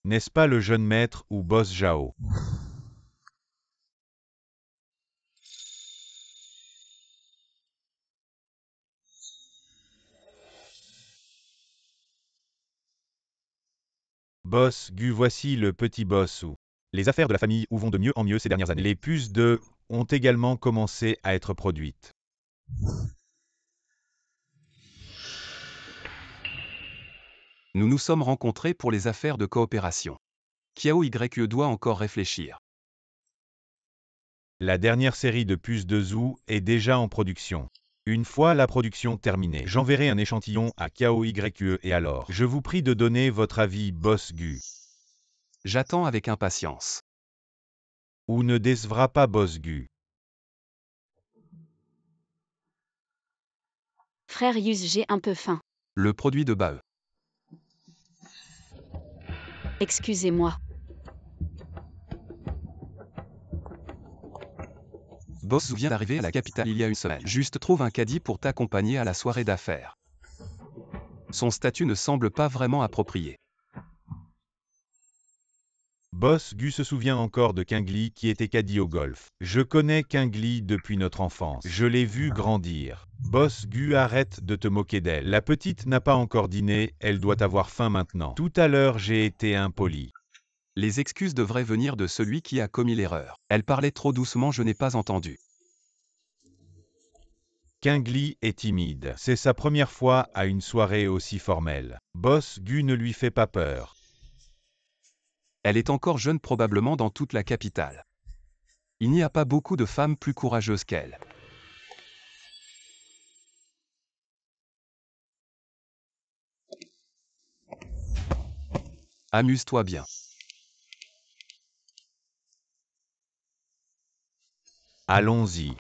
N'est-ce pas le jeune maître ou boss Zhao? Boss Gu, voici le petit boss Ou. Les affaires de la famille Ou vont de mieux en mieux ces dernières années. Les puces de ont également commencé à être produites. Nous nous sommes rencontrés pour les affaires de coopération. Kiao Ye doit encore réfléchir. La dernière série de puces de Zhou est déjà en production. Une fois la production terminée, j'enverrai un échantillon à Kiao Ye et alors, je vous prie de donner votre avis, boss Gu. J'attends avec impatience. Ou ne décevra pas boss Gu. Frère Yus, j'ai un peu faim. Le produit de Bae. Excusez-moi. Boss vient d'arriver à la capitale il y a une semaine. Juste trouve un caddie pour t'accompagner à la soirée d'affaires. Son statut ne semble pas vraiment approprié. Boss Gu se souvient encore de Kingli qui était caddie au golf. Je connais Kingli depuis notre enfance. Je l'ai vu grandir. Boss Gu, arrête de te moquer d'elle. La petite n'a pas encore dîné, elle doit avoir faim maintenant. Tout à l'heure, j'ai été impoli. Les excuses devraient venir de celui qui a commis l'erreur. Elle parlait trop doucement, je n'ai pas entendu. Kingli est timide. C'est sa première fois à une soirée aussi formelle. Boss Gu ne lui fait pas peur. Elle est encore jeune, probablement dans toute la capitale. Il n'y a pas beaucoup de femmes plus courageuses qu'elle. Amuse-toi bien. Allons-y.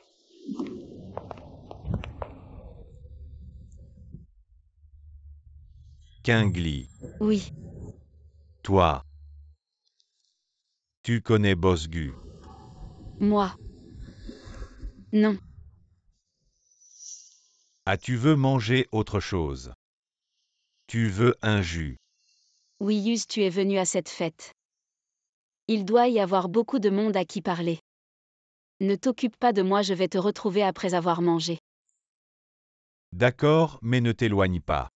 Kingli, Oui. toi. Tu connais Boss Gu. Moi. Non. Ah, tu veux manger autre chose. Tu veux un jus. Oui, Yuz, tu es venu à cette fête. Il doit y avoir beaucoup de monde à qui parler. Ne t'occupe pas de moi, je vais te retrouver après avoir mangé. D'accord, mais ne t'éloigne pas.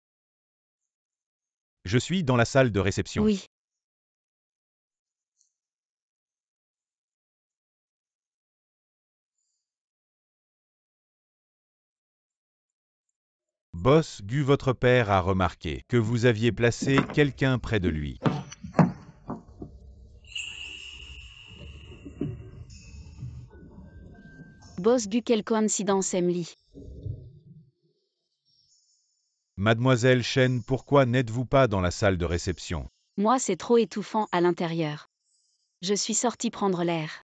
Je suis dans la salle de réception. Oui. Boss Gu, votre père a remarqué que vous aviez placé quelqu'un près de lui. Boss Gu, quelle coïncidence, Emily. Mademoiselle Chen, pourquoi n'êtes-vous pas dans la salle de réception? Moi, c'est trop étouffant à l'intérieur. Je suis sortie prendre l'air.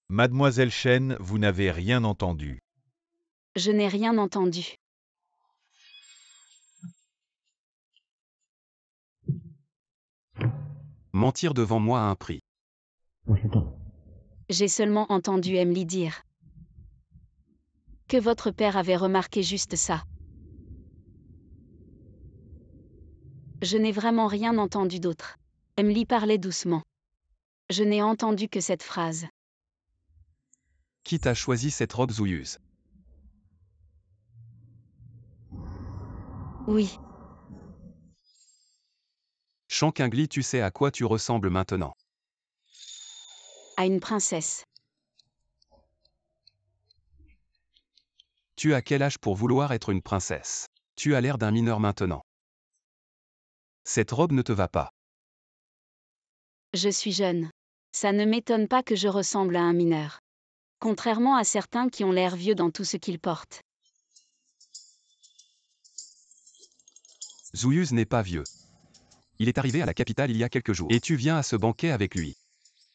Mademoiselle Chen, vous n'avez rien entendu. Je n'ai rien entendu. Mentir devant moi a un prix. J'ai seulement entendu Emily dire que votre père avait remarqué juste ça. Je n'ai vraiment rien entendu d'autre. Emily parlait doucement. Je n'ai entendu que cette phrase. Qui t'a choisi cette robe zouilleuse? Oui, Shankingli, tu sais à quoi tu ressembles maintenant. à une princesse. Tu as quel âge pour vouloir être une princesse? Tu as l'air d'un mineur maintenant. Cette robe ne te va pas. Je suis jeune. Ça ne m'étonne pas que je ressemble à un mineur. Contrairement à certains qui ont l'air vieux dans tout ce qu'ils portent. Zouilleuse n'est pas vieux. Il est arrivé à la capitale il y a quelques jours. Et tu viens à ce banquet avec lui.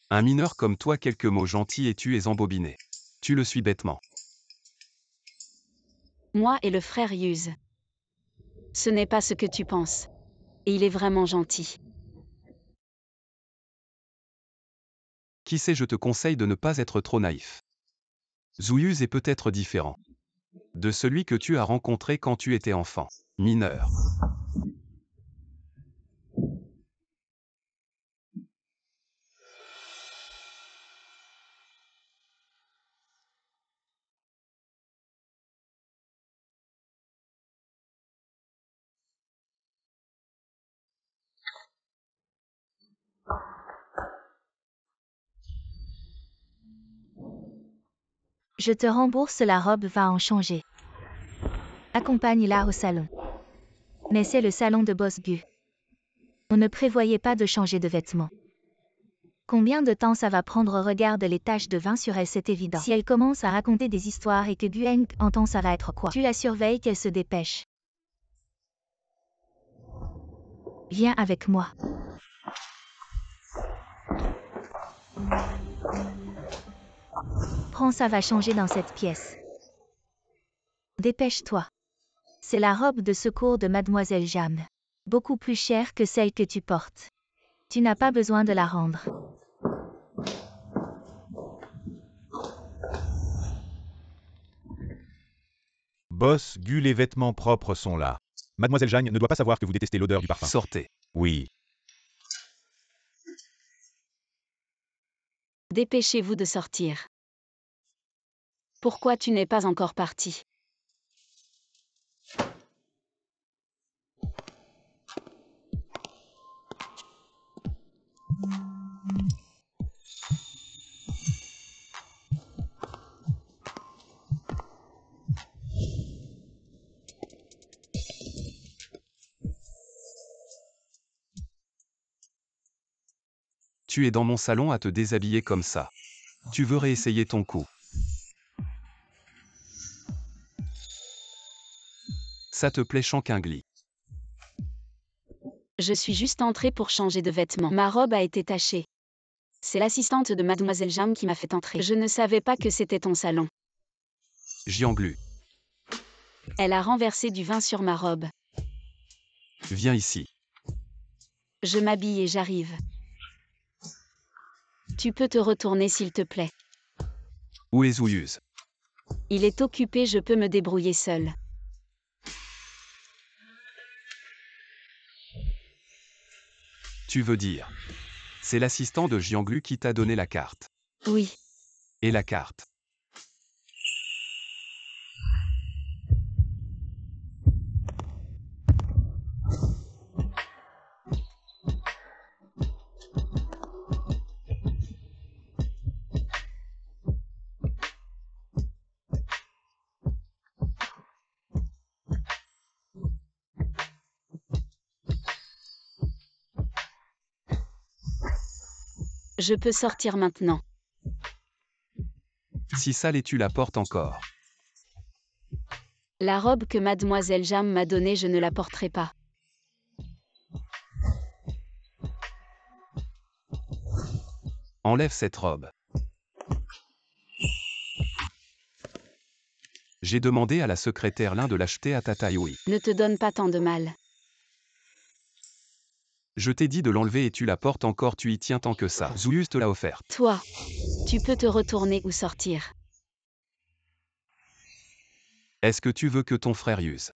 Un mineur comme toi, quelques mots gentils et tu es embobiné. Tu le suis bêtement. Moi et le frère Yuz. Ce n'est pas ce que tu penses. Et il est vraiment gentil. Qui sait, je te conseille de ne pas être trop naïf. Zouilleuse est peut-être différent de celui que tu as rencontré quand tu étais enfant, mineur. Je te rembourse, la robe va en changer. Accompagne-la au salon. Mais c'est le salon de Boss Gu. On ne prévoyait pas de changer de vêtements. Combien de temps ça va prendre? Regarde les taches de vin sur elle, c'est évident. Si elle commence à raconter des histoires et que Gueng entend, ça va être quoi? Tu la surveilles, qu'elle se dépêche. Viens avec moi. Prends, ça va changer dans cette pièce. Dépêche-toi. C'est la robe de secours de Mademoiselle Jam. Beaucoup plus chère que celle que tu portes. Tu n'as pas besoin de la rendre. Boss Gu, les vêtements propres sont là. Mademoiselle Jagne ne doit pas savoir que vous détestez l'odeur du parfum. Sortez. Oui. Dépêchez-vous de sortir. Pourquoi tu n'es pas encore parti? Tu es dans mon salon à te déshabiller comme ça. Tu veux réessayer ton coup. Ça te plaît, Shankingli? Je suis juste entrée pour changer de vêtements. Ma robe a été tachée. C'est l'assistante de Mademoiselle Jam qui m'a fait entrer. Je ne savais pas que c'était ton salon. Jianglu, Elle a renversé du vin sur ma robe. viens ici. Je m'habille et j'arrive. Tu peux te retourner s'il te plaît. Où est Zouilleuse? Il est occupé, je peux me débrouiller seule. Tu veux dire? C'est l'assistant de Jianglu qui t'a donné la carte. Oui. Et la carte. Je peux sortir maintenant. Si ça l'est, tu la portes encore. La robe que mademoiselle Jam m'a donnée, je ne la porterai pas. Enlève cette robe. J'ai demandé à la secrétaire Lin de l'acheter à ta taille, oui. Ne te donne pas tant de mal. Je t'ai dit de l'enlever et tu la portes encore, tu y tiens tant que ça. Zuyus te l'a offerte. Toi, tu peux te retourner ou sortir. Est-ce que tu veux que ton frère Yuz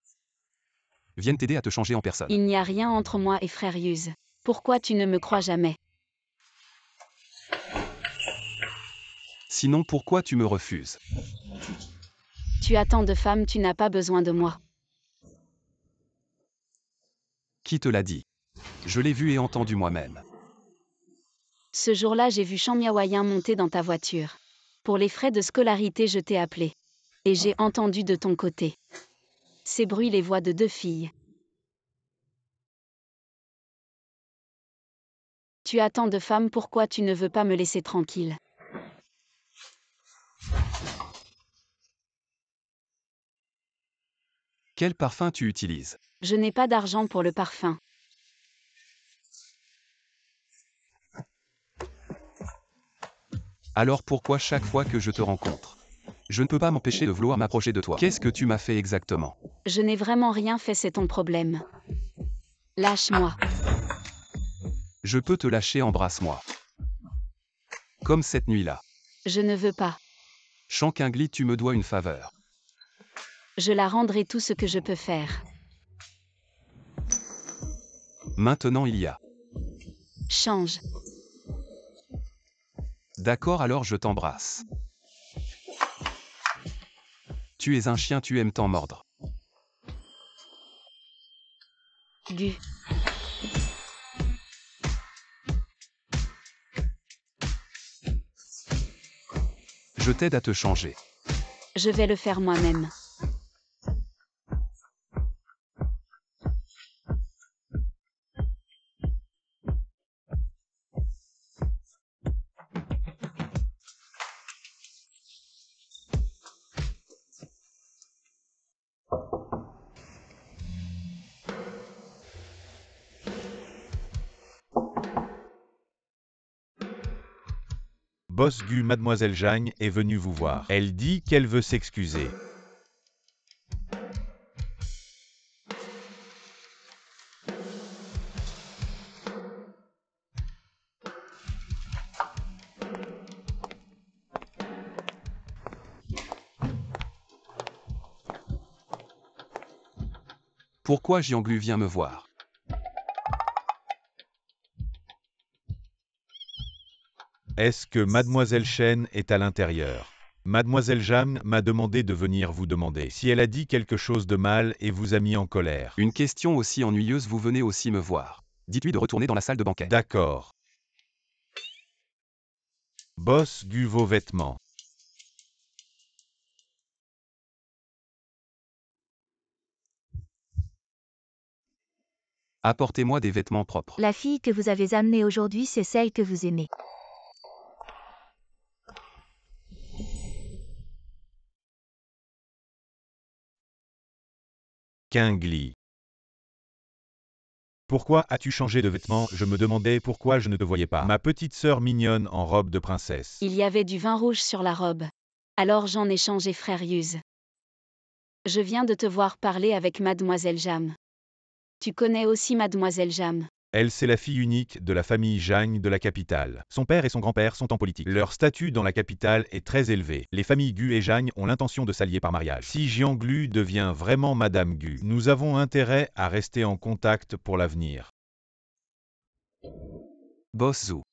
vienne t'aider à te changer en personne? Il n'y a rien entre moi et frère Yuz. Pourquoi tu ne me crois jamais? Sinon pourquoi tu me refuses? Tu as tant de femmes, tu n'as pas besoin de moi. Qui te l'a dit? Je l'ai vu et entendu moi-même. Ce jour-là, j'ai vu Chang Miaoyen monter dans ta voiture. Pour les frais de scolarité, je t'ai appelé. Et j'ai entendu de ton côté ces bruits, les voix de 2 filles. Tu as tant de femmes, pourquoi tu ne veux pas me laisser tranquille? Quel parfum tu utilises? Je n'ai pas d'argent pour le parfum. Alors pourquoi chaque fois que je te rencontre, je ne peux pas m'empêcher de vouloir m'approcher de toi? Qu'est-ce que tu m'as fait exactement? Je n'ai vraiment rien fait, c'est ton problème. Lâche-moi. Je peux te lâcher, embrasse-moi. Comme cette nuit-là. Je ne veux pas. Shankingli, tu me dois une faveur. Je la rendrai, tout ce que je peux faire. Maintenant il y a. Change. D'accord, alors je t'embrasse. Tu es un chien, tu aimes t'en mordre. Gu. Je t'aide à te changer. Je vais le faire moi-même. Boss Gu, mademoiselle Zhang est venue vous voir. Elle dit qu'elle veut s'excuser. Pourquoi Jianglu vient me voir? Est-ce que mademoiselle Chen est à l'intérieur? Mademoiselle Zhang m'a demandé de venir vous demander si elle a dit quelque chose de mal et vous a mis en colère. Une question aussi ennuyeuse, vous venez aussi me voir. Dites-lui de retourner dans la salle de banquet. D'accord. Boss Gu, vos vêtements. Apportez-moi des vêtements propres. La fille que vous avez amenée aujourd'hui, c'est celle que vous aimez. Qingli. Pourquoi as-tu changé de vêtements? Je me demandais pourquoi je ne te voyais pas. Ma petite sœur mignonne en robe de princesse. Il y avait du vin rouge sur la robe. Alors j'en ai changé, frère Yuz. Je viens de te voir parler avec mademoiselle Jam. Tu connais aussi mademoiselle Jam. Elle, c'est la fille unique de la famille Zhang de la capitale. Son père et son grand-père sont en politique. Leur statut dans la capitale est très élevé. Les familles Gu et Zhang ont l'intention de s'allier par mariage. Si Jianglu devient vraiment Madame Gu, nous avons intérêt à rester en contact pour l'avenir. Boss Zou.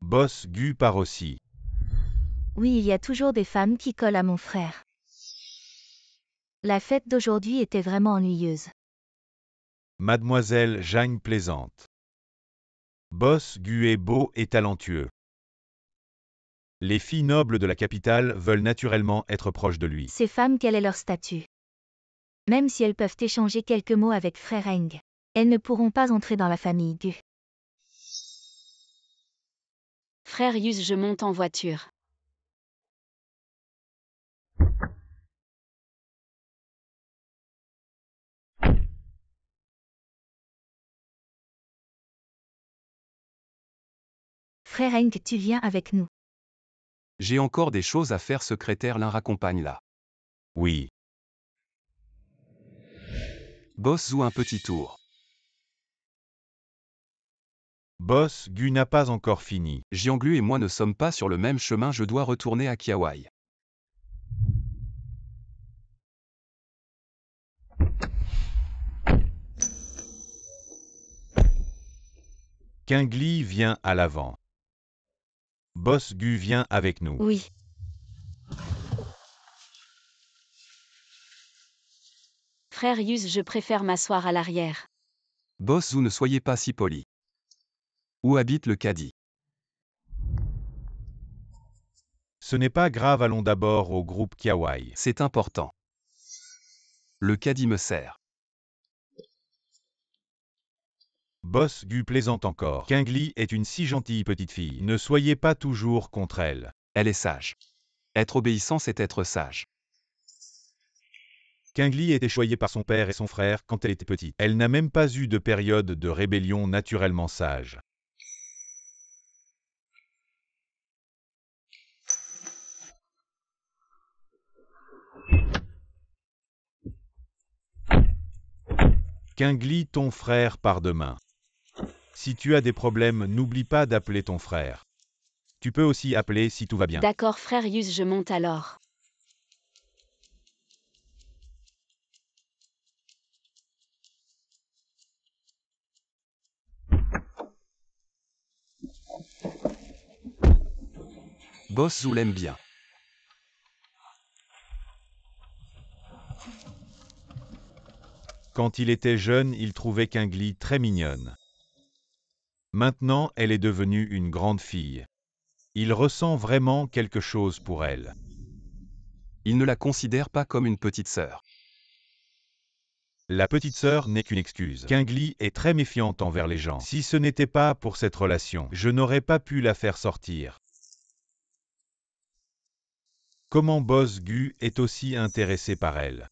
Boss Gu part aussi. Oui, il y a toujours des femmes qui collent à mon frère. La fête d'aujourd'hui était vraiment ennuyeuse. Mademoiselle Jeanne plaisante. Boss Gu est beau et talentueux. Les filles nobles de la capitale veulent naturellement être proches de lui. Ces femmes, quel est leur statut? Même si elles peuvent échanger quelques mots avec frère Eng, elles ne pourront pas entrer dans la famille Gu. Frère Yus, je monte en voiture. Frère Eng, tu viens avec nous. J'ai encore des choses à faire, secrétaire Lin raccompagne là. Oui. Boss Zou un petit tour. Boss Gu n'a pas encore fini. Jianglu et moi ne sommes pas sur le même chemin, je dois retourner à Kiawai. Qingli vient à l'avant. Boss Gu vient avec nous. Oui. Frère Yus, je préfère m'asseoir à l'arrière. Boss Zou, ne soyez pas si poli. Où habite le caddie? Ce n'est pas grave, allons d'abord au groupe Kiawai. C'est important. Le caddie me sert. Boss Gu plaisante encore. Qingli est une si gentille petite fille. Ne soyez pas toujours contre elle. Elle est sage. Être obéissant, c'est être sage. Qingli était choyée par son père et son frère quand elle était petite. Elle n'a même pas eu de période de rébellion, naturellement sage. Qingli, ton frère part demain. Si tu as des problèmes, n'oublie pas d'appeler ton frère. Tu peux aussi appeler si tout va bien. D'accord, frère Yus, je monte alors. Boss Zou l'aime bien. Quand il était jeune, il trouvait Qingli très mignonne. Maintenant, elle est devenue une grande fille. Il ressent vraiment quelque chose pour elle. Il ne la considère pas comme une petite sœur. La petite sœur n'est qu'une excuse. Qingli est très méfiante envers les gens. Si ce n'était pas pour cette relation, je n'aurais pas pu la faire sortir. Comment Boss Gu est aussi intéressé par elle?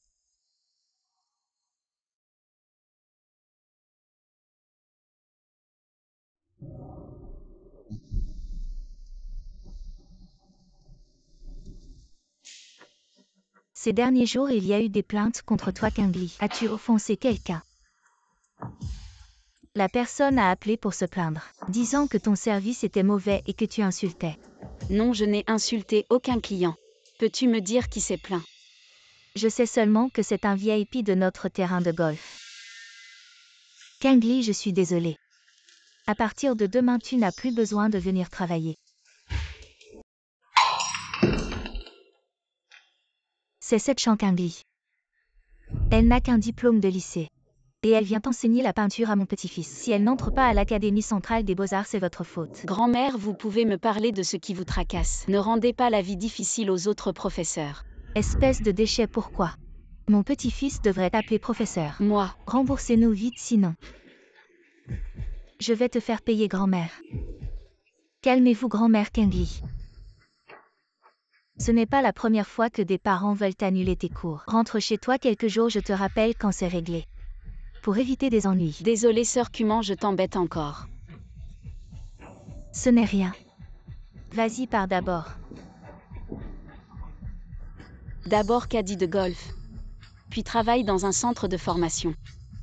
Ces derniers jours, il y a eu des plaintes contre toi, Qingli. As-tu offensé quelqu'un? La personne a appelé pour se plaindre, disant que ton service était mauvais et que tu insultais. Non, je n'ai insulté aucun client. Peux-tu me dire qui s'est plaint? Je sais seulement que c'est un VIP de notre terrain de golf. Qingli, je suis désolée. À partir de demain, tu n'as plus besoin de venir travailler. C'est cette Chan Qingli. Elle n'a qu'un diplôme de lycée. Et elle vient enseigner la peinture à mon petit-fils. Si elle n'entre pas à l'Académie centrale des beaux-arts, c'est votre faute. Grand-mère, vous pouvez me parler de ce qui vous tracasse. Ne rendez pas la vie difficile aux autres professeurs. Espèce de déchet, pourquoi? Mon petit-fils devrait t'appeler professeur. Moi. Remboursez-nous vite sinon. Je vais te faire payer, grand-mère. Calmez-vous, grand-mère Qingli. Ce n'est pas la première fois que des parents veulent annuler tes cours. Rentre chez toi quelques jours, je te rappelle quand c'est réglé. Pour éviter des ennuis. Désolée, sœur Cuman, je t'embête encore. Ce n'est rien. Vas-y, pars d'abord. D'abord caddie de golf. Puis travaille dans un centre de formation.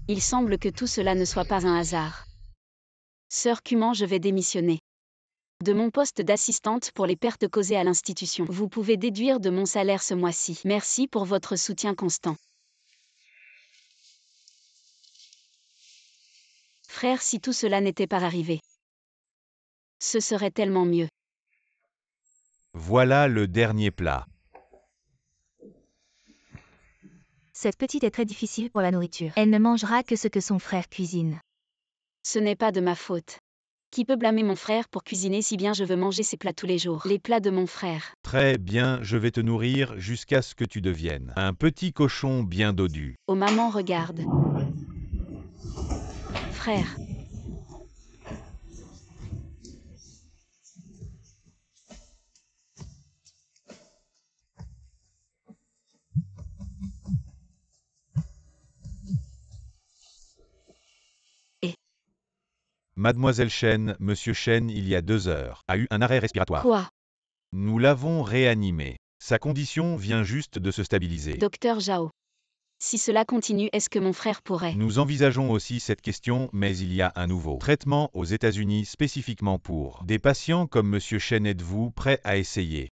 Il semble que tout cela ne soit pas un hasard. Sœur Cuman, je vais démissionner de mon poste d'assistante pour les pertes causées à l'institution. Vous pouvez déduire de mon salaire ce mois-ci. Merci pour votre soutien constant. Frère, si tout cela n'était pas arrivé, ce serait tellement mieux. Voilà le dernier plat. Cette petite est très difficile pour la nourriture. Elle ne mangera que ce que son frère cuisine. Ce n'est pas de ma faute. Qui peut blâmer mon frère pour cuisiner si bien je veux manger ses plats tous les jours? Les plats de mon frère. Très bien, je vais te nourrir jusqu'à ce que tu deviennes un petit cochon bien dodu. Oh maman, regarde. Frère. Mademoiselle Chen, Monsieur Chen, il y a 2 heures, a eu un arrêt respiratoire. Quoi? Nous l'avons réanimé. Sa condition vient juste de se stabiliser. Docteur Zhao. Si cela continue, est-ce que mon frère pourrait? Nous envisageons aussi cette question, mais il y a un nouveau traitement aux États-Unis spécifiquement pour des patients comme Monsieur Chen. Êtes-vous prêt à essayer?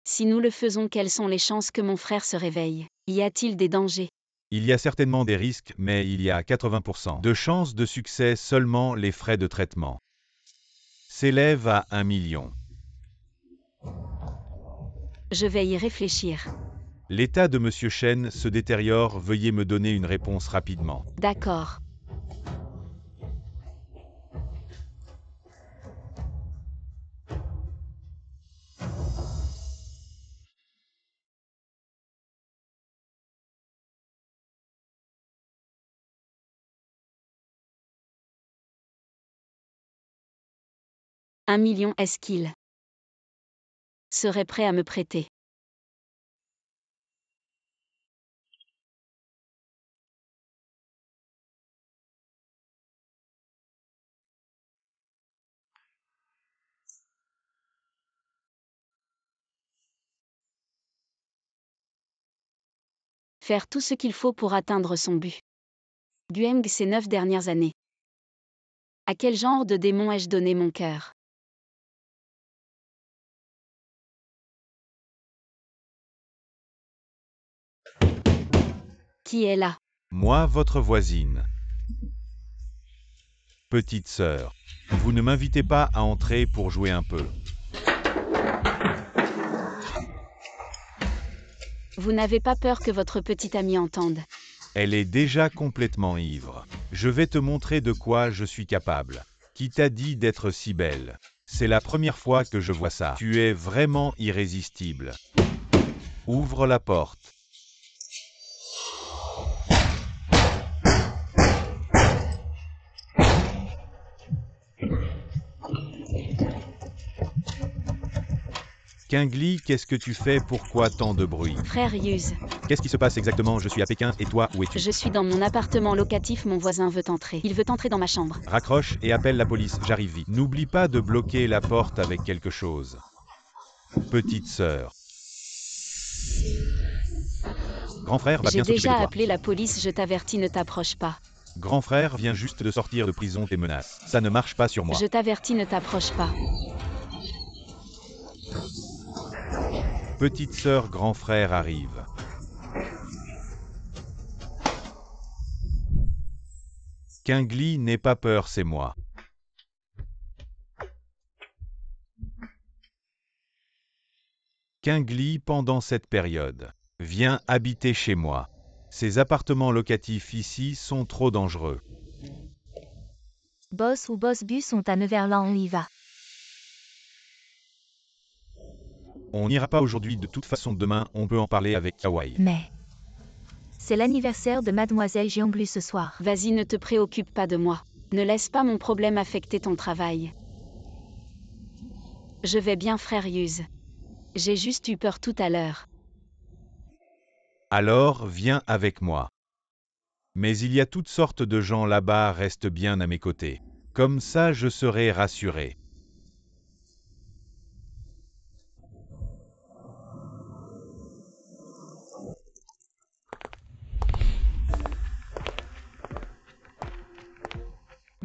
Si nous le faisons, quelles sont les chances que mon frère se réveille? Y a-t-il des dangers? Il y a certainement des risques, mais il y a 80% de chances de succès. Seulement les frais de traitement s'élèvent à 1 million. Je vais y réfléchir. L'état de Monsieur Chen se détériore. Veuillez me donner une réponse rapidement. D'accord. Un million, est-ce qu'il serait prêt à me prêter? Faire tout ce qu'il faut pour atteindre son but. Gueng ces 9 dernières années. À quel genre de démon ai-je donné mon cœur? Qui est là? Moi, votre voisine. Petite sœur, vous ne m'invitez pas à entrer pour jouer un peu. Vous n'avez pas peur que votre petite amie entende? Elle est déjà complètement ivre. Je vais te montrer de quoi je suis capable. Qui t'a dit d'être si belle? C'est la première fois que je vois ça. Tu es vraiment irrésistible. Ouvre la porte. Qingli, qu'est-ce que tu fais? Pourquoi tant de bruit? Frère Yuz, Qu'est-ce qui se passe exactement? Je suis à Pékin et toi, où es-tu? je suis dans mon appartement locatif, mon voisin veut entrer. Il veut entrer dans ma chambre. Raccroche et appelle la police, j'arrive vite. N'oublie pas de bloquer la porte avec quelque chose. Petite sœur. Grand frère va J'ai bien s'occuper de déjà toi. appelé la police, je t'avertis, ne t'approche pas. Grand frère vient juste de sortir de prison, tes menaces. Ça ne marche pas sur moi. Je t'avertis, ne t'approche pas. Petite sœur, grand frère arrive. Qingli, n'aie pas peur, c'est moi. Qingli, pendant cette période, viens habiter chez moi. Ces appartements locatifs ici sont trop dangereux. Boss ou Boss Bu sont à Neverland, on y va. On n'ira pas aujourd'hui, de toute façon demain, on peut en parler avec Kawaii. Mais c'est l'anniversaire de Mademoiselle Jianglu ce soir. Vas-y, ne te préoccupe pas de moi. Ne laisse pas mon problème affecter ton travail. Je vais bien, frère Yuz. J'ai juste eu peur tout à l'heure. Alors, viens avec moi. Mais il y a toutes sortes de gens là-bas, reste bien à mes côtés. Comme ça, je serai rassuré.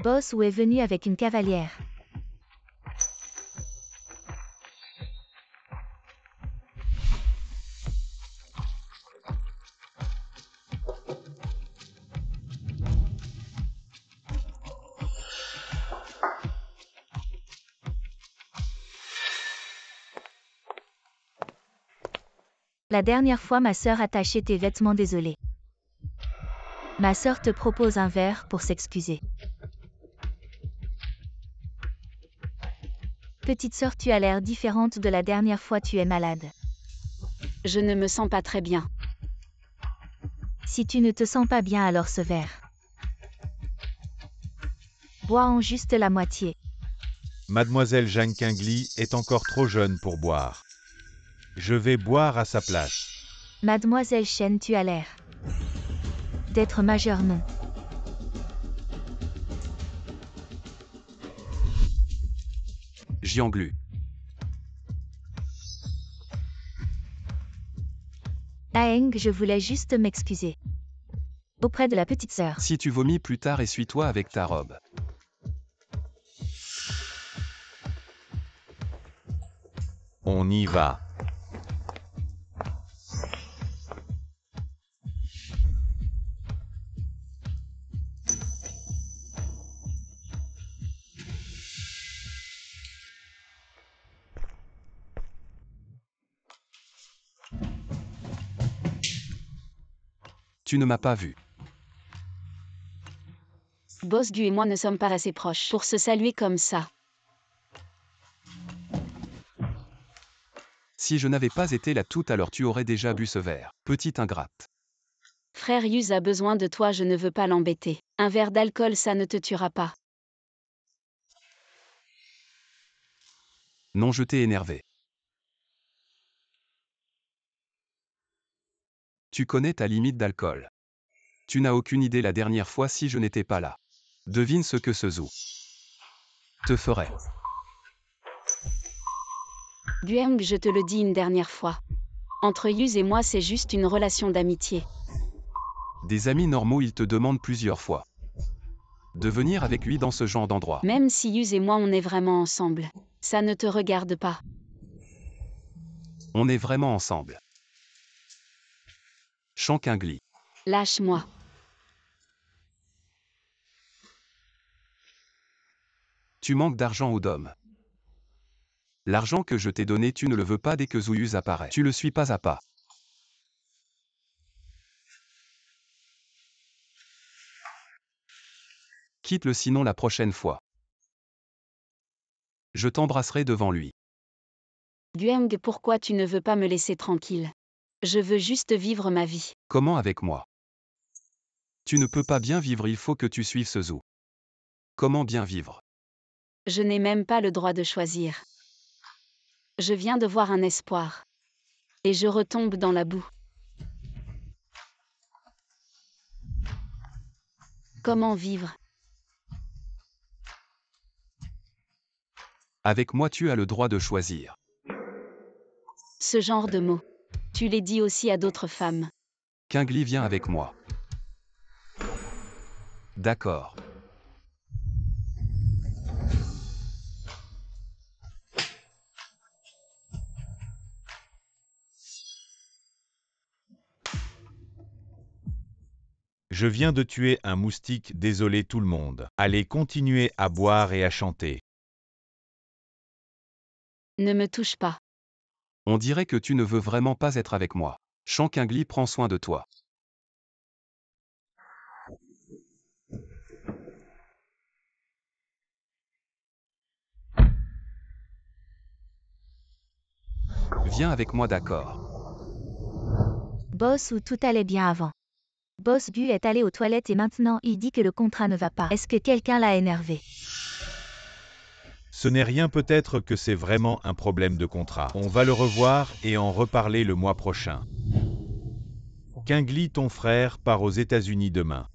Boss ou est venu avec une cavalière. La dernière fois ma sœur a taché tes vêtements, désolé. Ma sœur te propose un verre pour s'excuser. Petite sœur, tu as l'air différente de la dernière fois, tu es malade. Je ne me sens pas très bien. Si tu ne te sens pas bien, alors ce verre. Bois en juste la moitié. Mademoiselle Jeanne Quingly est encore trop jeune pour boire. Je vais boire à sa place. Mademoiselle Chen, tu as l'air d'être majeure, non? Jianglu. Aeng, je voulais juste m'excuser. Auprès de la petite sœur. Si tu vomis plus tard, essuie-toi avec ta robe. On y va. Tu ne m'as pas vu. Boss Gu et moi ne sommes pas assez proches pour se saluer comme ça. Si je n'avais pas été là tout à l'heure, tu aurais déjà bu ce verre. Petite ingrate. Frère Yuz a besoin de toi, je ne veux pas l'embêter. Un verre d'alcool, ça ne te tuera pas. Non, je t'ai énervé. Tu connais ta limite d'alcool. Tu n'as aucune idée la dernière fois si je n'étais pas là. Devine ce que ce zoo te ferait. Gueng, je te le dis une dernière fois. Entre Yuz et moi, c'est juste une relation d'amitié. Des amis normaux, ils te demandent plusieurs fois de venir avec lui dans ce genre d'endroit. Même si Yuz et moi on est vraiment ensemble, ça ne te regarde pas. On est vraiment ensemble. Jeanne Quingly. Lâche-moi. Tu manques d'argent ou d'hommes. L'argent que je t'ai donné, tu ne le veux pas dès que Zouyuz apparaît. Tu le suis pas à pas. Quitte-le sinon la prochaine fois. Je t'embrasserai devant lui. Gueng, pourquoi tu ne veux pas me laisser tranquille? Je veux juste vivre ma vie. Comment avec moi? Tu ne peux pas bien vivre, il faut que tu suives ce zoo. Comment bien vivre? Je n'ai même pas le droit de choisir. Je viens de voir un espoir. Et je retombe dans la boue. Comment vivre? Avec moi, tu as le droit de choisir. Ce genre de mots. Tu les dis aussi à d'autres femmes. Quingly, viens avec moi. D'accord. Je viens de tuer un moustique, désolé tout le monde. Allez continuer à boire et à chanter. Ne me touche pas. On dirait que tu ne veux vraiment pas être avec moi. Jeanne Quingly, prends soin de toi. Viens avec moi, d'accord. Boss, où tout allait bien avant. Boss Gu est allé aux toilettes et maintenant il dit que le contrat ne va pas. Est-ce que quelqu'un l'a énervé? Ce n'est rien, peut-être que c'est vraiment un problème de contrat. On va le revoir et en reparler le mois prochain. Quingly, ton frère, part aux États-Unis demain.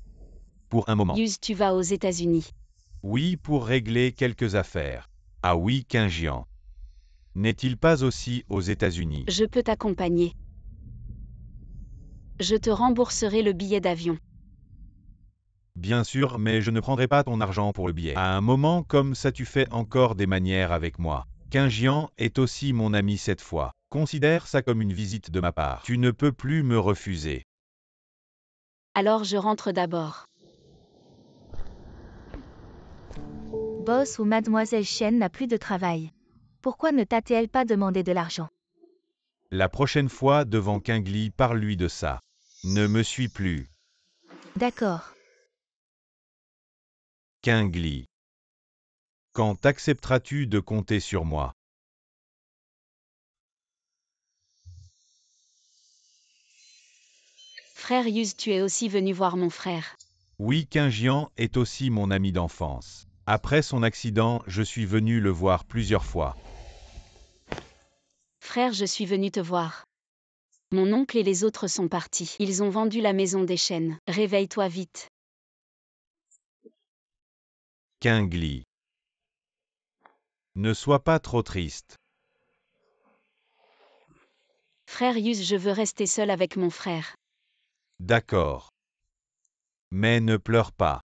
Pour un moment. Yuz, tu vas aux États-Unis. Oui, pour régler quelques affaires. Ah oui, Quingian. N'est-il pas aussi aux États-Unis? Je peux t'accompagner. Je te rembourserai le billet d'avion. Bien sûr, mais je ne prendrai pas ton argent pour le billet. À un moment comme ça, tu fais encore des manières avec moi. Quingian est aussi mon ami cette fois. Considère ça comme une visite de ma part. Tu ne peux plus me refuser. Alors je rentre d'abord. Boss ou Mademoiselle Chen n'a plus de travail. Pourquoi ne t'a-t-elle pas demandé de l'argent? La prochaine fois devant Kingly, parle-lui de ça. Ne me suis plus. D'accord. Kingly. Quand accepteras-tu de compter sur moi? Frère Hughes, tu es aussi venu voir mon frère. Oui, Kinjian est aussi mon ami d'enfance. Après son accident, je suis venu le voir plusieurs fois. Frère, je suis venu te voir. Mon oncle et les autres sont partis. Ils ont vendu la maison des chênes. Réveille-toi vite. Kingly. Ne sois pas trop triste. Frère Hughes, je veux rester seul avec mon frère. D'accord. Mais ne pleure pas.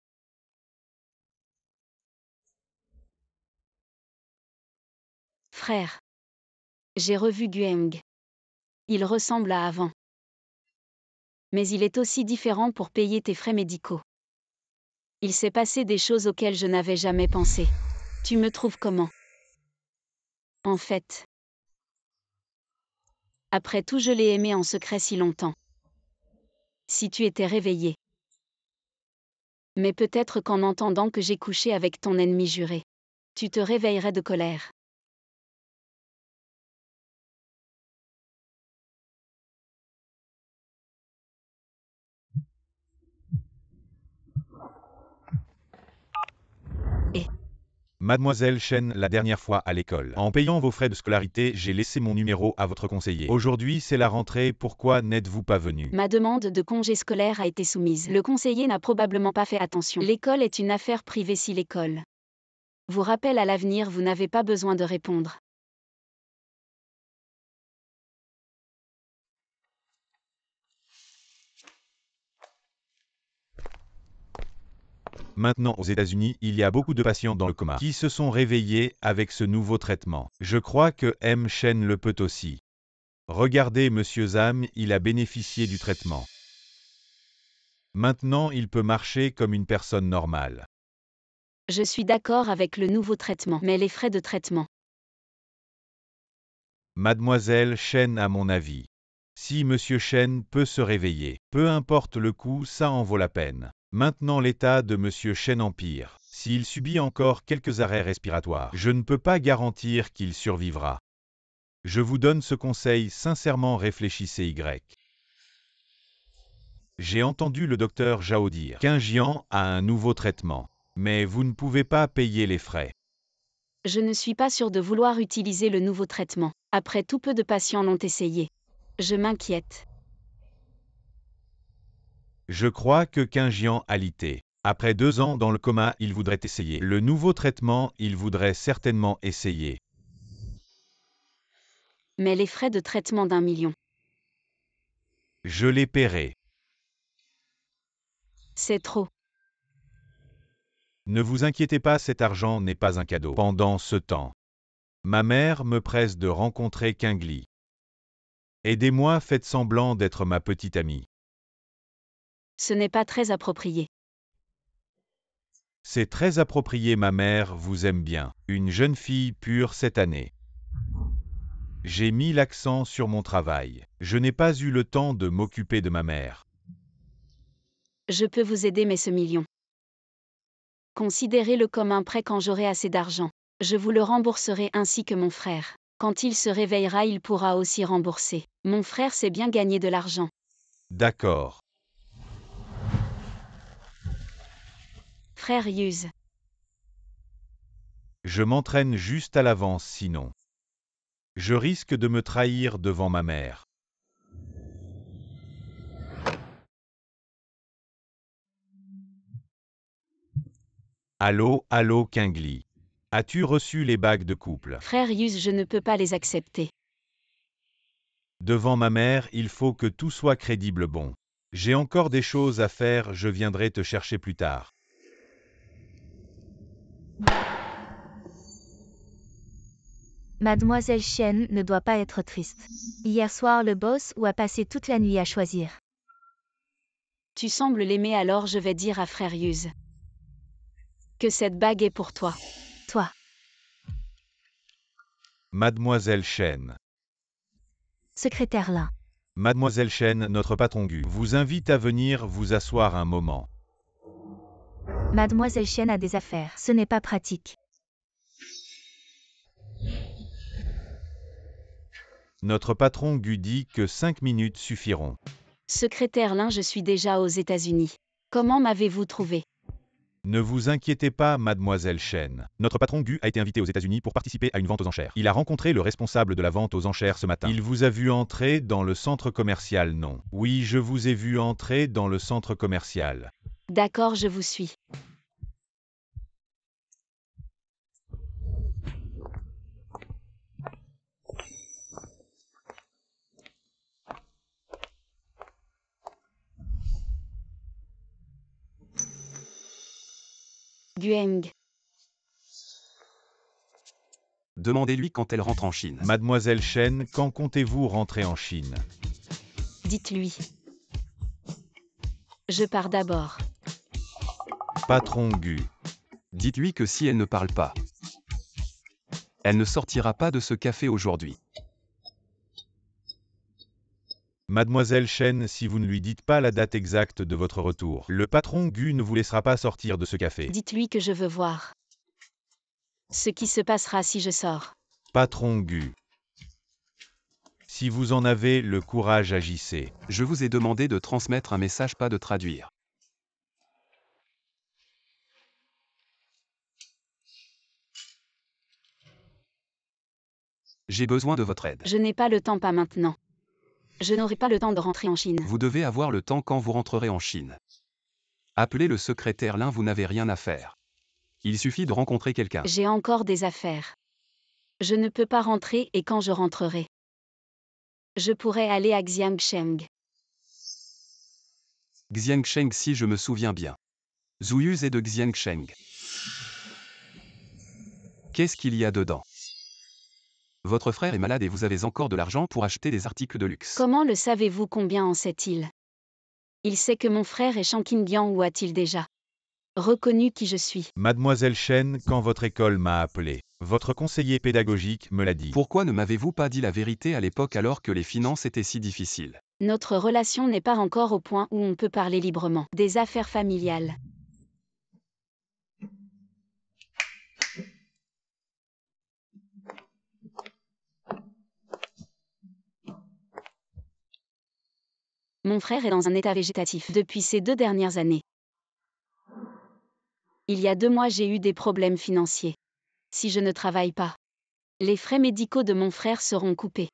Frère. J'ai revu Gueng. Il ressemble à avant. Mais il est aussi différent pour payer tes frais médicaux. Il s'est passé des choses auxquelles je n'avais jamais pensé. Tu me trouves comment? En fait. Après tout, je l'ai aimé en secret si longtemps. Si tu étais réveillé. Mais peut-être qu'en entendant que j'ai couché avec ton ennemi juré, tu te réveillerais de colère. Mademoiselle Chen, la dernière fois à l'école. En payant vos frais de scolarité, j'ai laissé mon numéro à votre conseiller. Aujourd'hui, c'est la rentrée, pourquoi n'êtes-vous pas venu? Ma demande de congé scolaire a été soumise. Le conseiller n'a probablement pas fait attention. L'école est une affaire privée si l'école vous rappelle à l'avenir, vous n'avez pas besoin de répondre. Maintenant aux États-Unis, il y a beaucoup de patients dans le coma qui se sont réveillés avec ce nouveau traitement. Je crois que M. Chen le peut aussi. Regardez Monsieur Zham, il a bénéficié du traitement. Maintenant il peut marcher comme une personne normale. Je suis d'accord avec le nouveau traitement, mais les frais de traitement. Mademoiselle Chen à mon avis. Si Monsieur Chen peut se réveiller, peu importe le coût, ça en vaut la peine. Maintenant l'état de Monsieur Chen empire. S'il subit encore quelques arrêts respiratoires, je ne peux pas garantir qu'il survivra. Je vous donne ce conseil, sincèrement réfléchissez Y. J'ai entendu le docteur Zhao dire qu'Injian a un nouveau traitement. Mais vous ne pouvez pas payer les frais. Je ne suis pas sûre de vouloir utiliser le nouveau traitement. Après tout, peu de patients l'ont essayé. Je m'inquiète. Je crois que Kinjian a lité. Après 2 ans dans le coma, il voudrait essayer. Le nouveau traitement, il voudrait certainement essayer. Mais les frais de traitement d'1 million. Je les paierai. C'est trop. Ne vous inquiétez pas, cet argent n'est pas un cadeau. Pendant ce temps, ma mère me presse de rencontrer Kingly. Aidez-moi, faites semblant d'être ma petite amie. Ce n'est pas très approprié. C'est très approprié, ma mère vous aime bien. Une jeune fille pure cette année. J'ai mis l'accent sur mon travail. Je n'ai pas eu le temps de m'occuper de ma mère. Je peux vous aider, mais ce million. Considérez-le comme un prêt quand j'aurai assez d'argent. Je vous le rembourserai ainsi que mon frère. Quand il se réveillera, il pourra aussi rembourser. Mon frère sait bien gagner de l'argent. D'accord. Frère Hughes. Je m'entraîne juste à l'avance sinon. Je risque de me trahir devant ma mère. Allô, allô Kingly. As-tu reçu les bagues de couple? Frère Hughes, je ne peux pas les accepter. Devant ma mère, il faut que tout soit crédible bon. J'ai encore des choses à faire, je viendrai te chercher plus tard. Mademoiselle Chen ne doit pas être triste. Hier soir, le boss a passé toute la nuit à choisir. Tu sembles l'aimer, alors je vais dire à frère Hughes que cette bague est pour toi. Toi. Mademoiselle Chen. Secrétaire Lin. Mademoiselle Chen, notre patron Gu, vous invite à venir vous asseoir un moment. Mademoiselle Chen a des affaires. Ce n'est pas pratique. Notre patron Gu dit que 5 minutes suffiront. Secrétaire Lin, je suis déjà aux États-Unis. Comment m'avez-vous trouvé? Ne vous inquiétez pas, Mademoiselle Chen. Notre patron Gu a été invité aux États-Unis pour participer à une vente aux enchères. Il a rencontré le responsable de la vente aux enchères ce matin. Il vous a vu entrer dans le centre commercial, non? Oui, je vous ai vu entrer dans le centre commercial. D'accord, je vous suis. Gueng. Demandez-lui quand elle rentre en Chine. Mademoiselle Chen, quand comptez-vous rentrer en Chine? Dites-lui. Je pars d'abord. Patron Gu. Dites-lui que si elle ne parle pas, elle ne sortira pas de ce café aujourd'hui. Mademoiselle Chen, si vous ne lui dites pas la date exacte de votre retour, le patron Gu ne vous laissera pas sortir de ce café. Dites-lui que je veux voir ce qui se passera si je sors. Patron Gu. Si vous en avez le courage, agissez. Je vous ai demandé de transmettre un message, pas de traduire. J'ai besoin de votre aide. Je n'ai pas le temps, pas maintenant. Je n'aurai pas le temps de rentrer en Chine. Vous devez avoir le temps quand vous rentrerez en Chine. Appelez le secrétaire Lin, vous n'avez rien à faire. Il suffit de rencontrer quelqu'un. J'ai encore des affaires. Je ne peux pas rentrer et quand je rentrerai, je pourrais aller à Xiangsheng. Xiangsheng, si je me souviens bien. Zouyuz est de Xiangsheng. Qu'est-ce qu'il y a dedans? Votre frère est malade et vous avez encore de l'argent pour acheter des articles de luxe. Comment le savez-vous? Combien en sait-il? Il sait que mon frère est Shanqingyan, ou a-t-il déjà reconnu qui je suis? Mademoiselle Chen, quand votre école m'a appelé, votre conseiller pédagogique me l'a dit. Pourquoi ne m'avez-vous pas dit la vérité à l'époque alors que les finances étaient si difficiles? Notre relation n'est pas encore au point où on peut parler librement des affaires familiales. Mon frère est dans un état végétatif depuis ces 2 dernières années. Il y a 2 mois, j'ai eu des problèmes financiers. Si je ne travaille pas, les frais médicaux de mon frère seront coupés.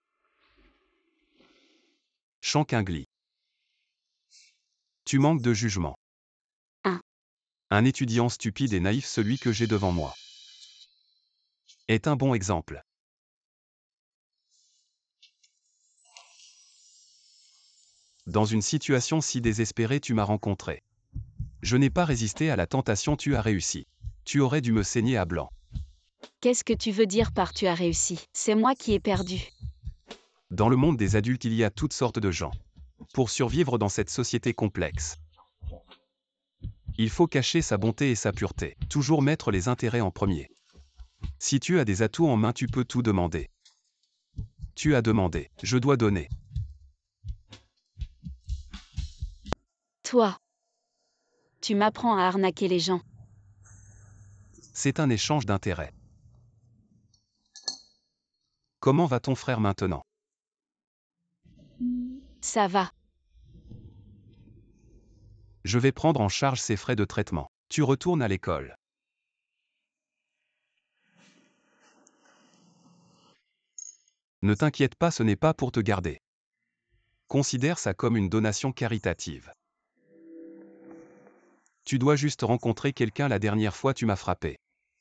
Shankingli. Tu manques de jugement. Un étudiant stupide et naïf, celui que j'ai devant moi, est un bon exemple. Dans une situation si désespérée, tu m'as rencontré. Je n'ai pas résisté à la tentation, tu as réussi. Tu aurais dû me saigner à blanc. Qu'est-ce que tu veux dire par tu as réussi? C'est moi qui ai perdu. Dans le monde des adultes, il y a toutes sortes de gens. Pour survivre dans cette société complexe, il faut cacher sa bonté et sa pureté, toujours mettre les intérêts en premier. Si tu as des atouts en main, tu peux tout demander. Tu as demandé, je dois donner. Toi, tu m'apprends à arnaquer les gens. C'est un échange d'intérêts. Comment va ton frère maintenant? Ça va. Je vais prendre en charge ses frais de traitement. Tu retournes à l'école. Ne t'inquiète pas, ce n'est pas pour te garder. Considère ça comme une donation caritative. Tu dois juste rencontrer quelqu'un. La dernière fois, tu m'as frappé.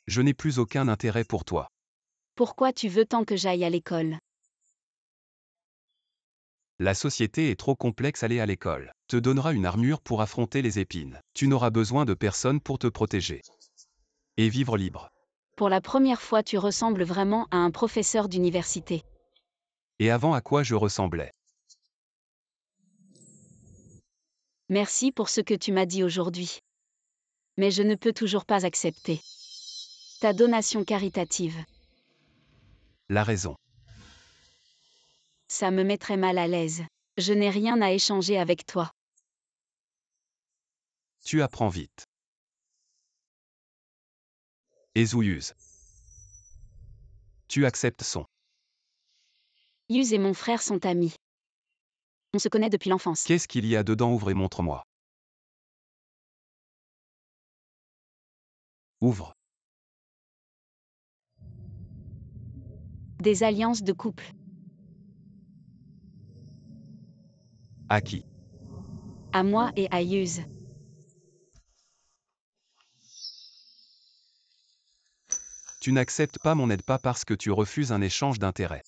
Je n'ai plus aucun intérêt pour toi. Pourquoi tu veux tant que j'aille à l'école? La société est trop complexe. Aller à l'école te donnera une armure pour affronter les épines. Tu n'auras besoin de personne pour te protéger. Et vivre libre. Pour la première fois, tu ressembles vraiment à un professeur d'université. Et avant, à quoi je ressemblais? Merci pour ce que tu m'as dit aujourd'hui. Mais je ne peux toujours pas accepter ta donation caritative. La raison. Ça me mettrait mal à l'aise. Je n'ai rien à échanger avec toi. Tu apprends vite. Ezouyuse. Tu acceptes son. Yuz et mon frère sont amis. On se connaît depuis l'enfance. Qu'est-ce qu'il y a dedans? Ouvre et montre-moi. Ouvre. Des alliances de couple. À qui? À moi et à Yuz. Tu n'acceptes pas mon aide pas parce que tu refuses un échange d'intérêts,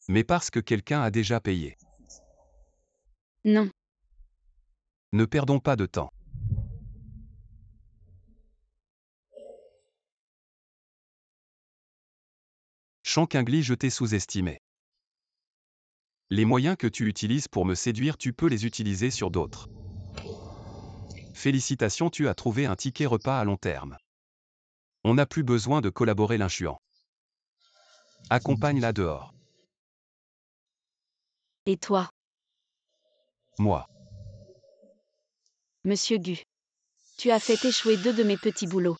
mais parce que quelqu'un a déjà payé. Non. Ne perdons pas de temps. Shankingli, je t'ai sous-estimé. Les moyens que tu utilises pour me séduire, tu peux les utiliser sur d'autres. Félicitations, tu as trouvé un ticket repas à long terme. On n'a plus besoin de collaborer l'inchuant. Accompagne-la dehors. Et toi, Moi. Monsieur Gu. Tu as fait échouer 2 de mes petits boulots.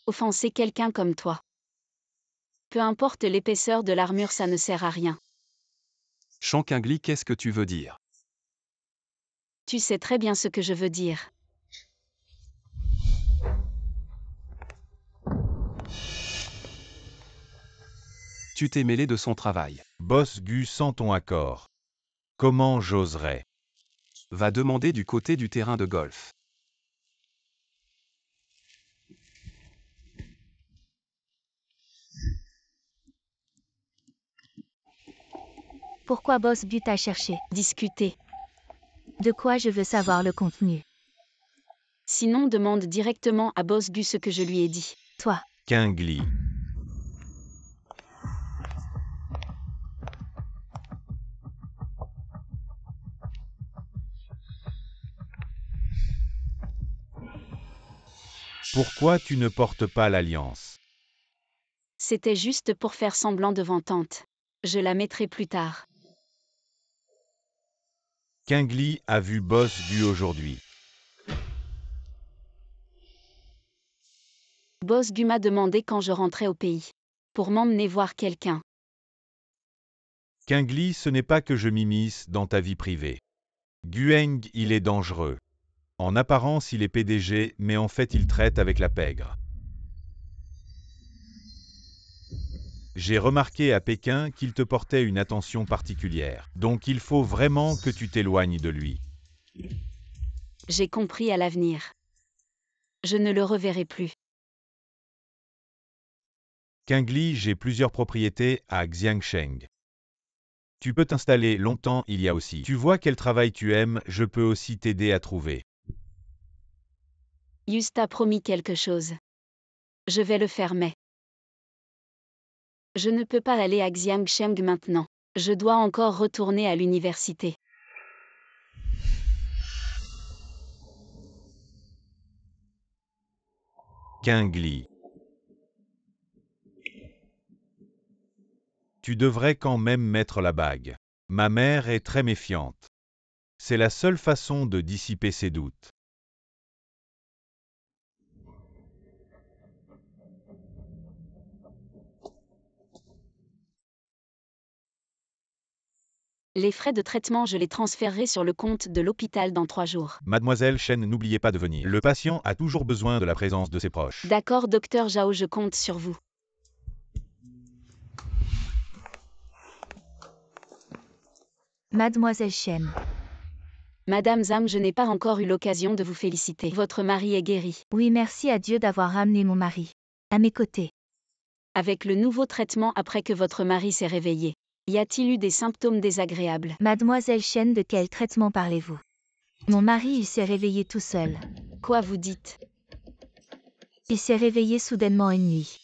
Offenser quelqu'un comme toi. Peu importe l'épaisseur de l'armure, ça ne sert à rien. Shankingli, qu'est-ce que tu veux dire? Tu sais très bien ce que je veux dire. Tu t'es mêlé de son travail. Boss Gu, sans ton accord. Comment j'oserais? Va demander du côté du terrain de golf. Pourquoi Boss Gu t'a cherché? Discuter. De quoi je veux savoir le contenu? Sinon, demande directement à Boss Gu ce que je lui ai dit. Toi. Kingli. Pourquoi tu ne portes pas l'alliance? C'était juste pour faire semblant devant tante. Je la mettrai plus tard. Kingli a vu Boss Gu aujourd'hui. Boss Gu m'a demandé quand je rentrais au pays. Pour m'emmener voir quelqu'un. Kingli, ce n'est pas que je m'immisce dans ta vie privée. Gueng, il est dangereux. En apparence, il est PDG, mais en fait, il traite avec la pègre. J'ai remarqué à Pékin qu'il te portait une attention particulière. Donc il faut vraiment que tu t'éloignes de lui. J'ai compris à l'avenir. Je ne le reverrai plus. Kingli, j'ai plusieurs propriétés à Xiangsheng. Tu peux t'installer longtemps, il y a aussi. Tu vois quel travail tu aimes, je peux aussi t'aider à trouver. Yus t'a promis quelque chose. Je vais le faire mais. Je ne peux pas aller à Xiangsheng maintenant. Je dois encore retourner à l'université. Kingli. Tu devrais quand même mettre la bague. Ma mère est très méfiante. C'est la seule façon de dissiper ses doutes. Les frais de traitement, je les transférerai sur le compte de l'hôpital dans 3 jours. Mademoiselle Chen, n'oubliez pas de venir. Le patient a toujours besoin de la présence de ses proches. D'accord, docteur Zhao, je compte sur vous. Mademoiselle Chen. Madame Zhang, je n'ai pas encore eu l'occasion de vous féliciter. Votre mari est guéri. Oui, merci à Dieu d'avoir ramené mon mari. À mes côtés. Avec le nouveau traitement après que votre mari s'est réveillé. Y a-t-il eu des symptômes désagréables? Mademoiselle Chen, de quel traitement parlez-vous? Mon mari, il s'est réveillé tout seul. Quoi vous dites? Il s'est réveillé soudainement une nuit.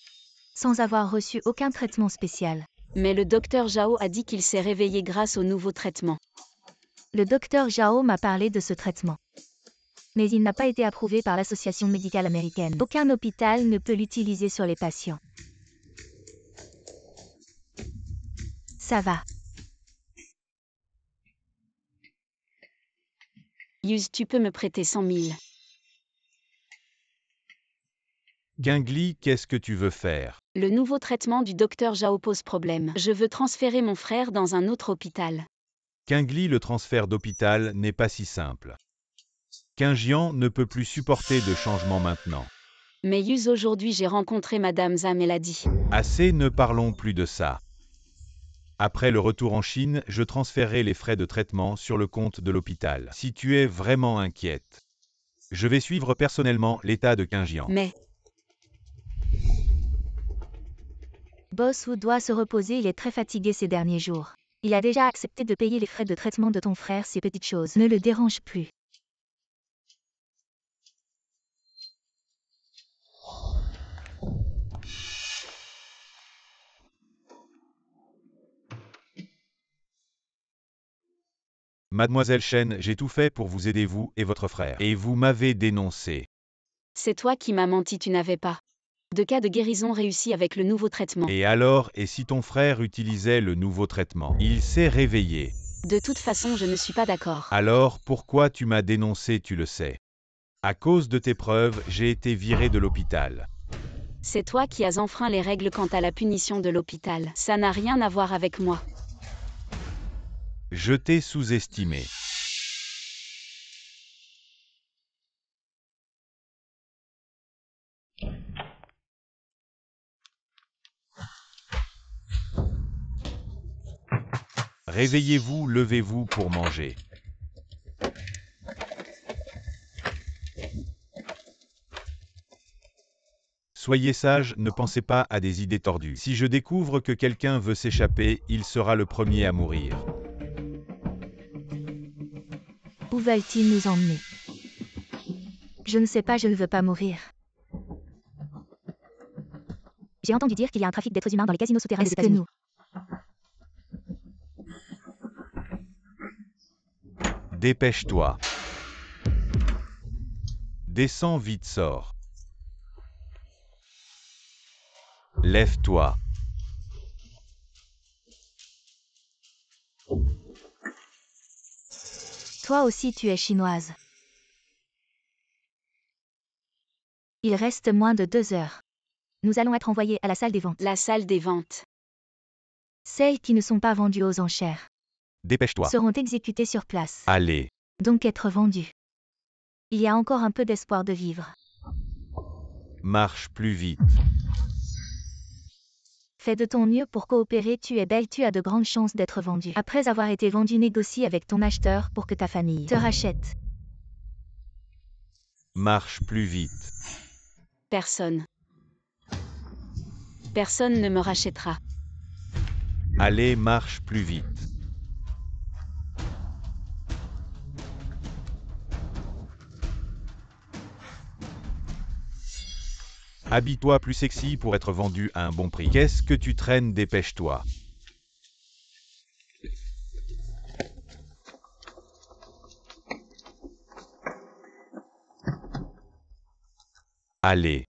Sans avoir reçu aucun traitement spécial. Mais le docteur Zhao a dit qu'il s'est réveillé grâce au nouveau traitement. Le docteur Zhao m'a parlé de ce traitement. Mais il n'a pas été approuvé par l'Association médicale américaine. Aucun hôpital ne peut l'utiliser sur les patients. Ça va. Yuz, tu peux me prêter 100 000. Gingli, qu'est-ce que tu veux faire? Le nouveau traitement du docteur Zhao pose problème. Je veux transférer mon frère dans un autre hôpital. Gingli, le transfert d'hôpital n'est pas si simple. Qingjian ne peut plus supporter de changement maintenant. Mais Yuz, aujourd'hui j'ai rencontré Madame Zhang, elle a dit. Assez, ne parlons plus de ça. Après le retour en Chine, je transférerai les frais de traitement sur le compte de l'hôpital. Si tu es vraiment inquiète, je vais suivre personnellement l'état de Qingjian. Mais, Boss Wu doit se reposer, il est très fatigué ces derniers jours. Il a déjà accepté de payer les frais de traitement de ton frère, ces petites choses ne le dérangent plus. Mademoiselle Chen, j'ai tout fait pour vous aider, vous et votre frère. Et vous m'avez dénoncé. c'est toi qui m'as menti, tu n'avais pas de cas de guérison réussi avec le nouveau traitement. Et alors, et si ton frère utilisait le nouveau traitement? Il s'est réveillé. De toute façon, je ne suis pas d'accord. Alors, pourquoi tu m'as dénoncé, tu le sais? À cause de tes preuves, j'ai été viré de l'hôpital. C'est toi qui as enfreint les règles quant à la punition de l'hôpital. Ça n'a rien à voir avec moi. Je t'ai sous-estimé. Réveillez-vous, levez-vous pour manger. Soyez sage, ne pensez pas à des idées tordues. Si je découvre que quelqu'un veut s'échapper, il sera le premier à mourir. Où veulent-ils nous emmener? Je ne sais pas, je ne veux pas mourir. J'ai entendu dire qu'il y a un trafic d'êtres humains dans les casinos souterrains des États-Unis. Dépêche-toi. Descends vite, sors. Lève-toi. Toi aussi tu es chinoise. Il reste moins de 2 heures. Nous allons être envoyés à la salle des ventes. La salle des ventes. Celles qui ne sont pas vendues aux enchères Dépêche-toi. seront exécutées sur place. Allez. Donc être vendues. Il y a encore un peu d'espoir de vivre. Marche plus vite. Fais de ton mieux pour coopérer, tu es belle, tu as de grandes chances d'être vendue. Après avoir été vendue, négocie avec ton acheteur pour que ta famille te rachète. Marche plus vite. Personne. Personne ne me rachètera. Allez, marche plus vite. Habille-toi plus sexy pour être vendu à un bon prix. Qu'est-ce que tu traînes? Dépêche-toi. Allez.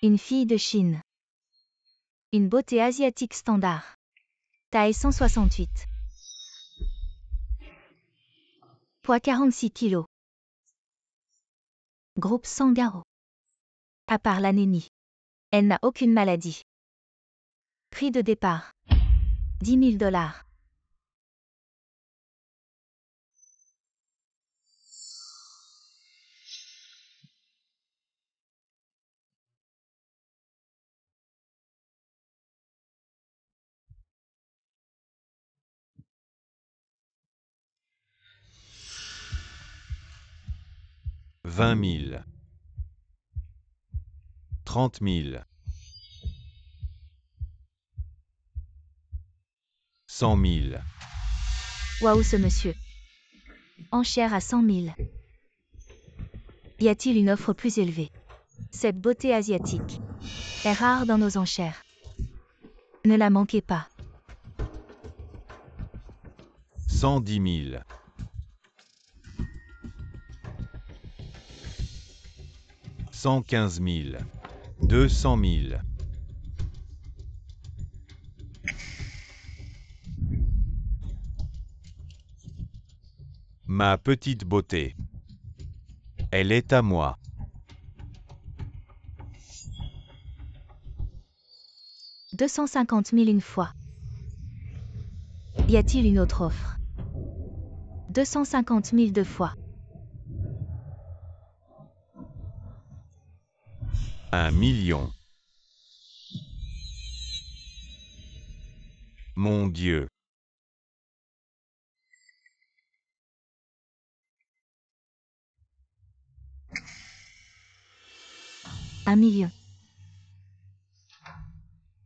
Une fille de Chine. Une beauté asiatique standard. Taille 168. Poids 46 kg. Groupe sanguin O. À part l'anémie, elle n'a aucune maladie. Prix de départ. 10 000 $. $20 000. 30 000. 100 000. Waouh, ce monsieur. Enchère à 100 000. Y a-t-il une offre plus élevée? Cette beauté asiatique est rare dans nos enchères. Ne la manquez pas. 110 000. 115 000. 200 000. Ma petite beauté. Elle est à moi. « 250 000 une fois. Y a-t-il une autre offre? 250 000 deux fois. 1 million. Mon Dieu. Un million.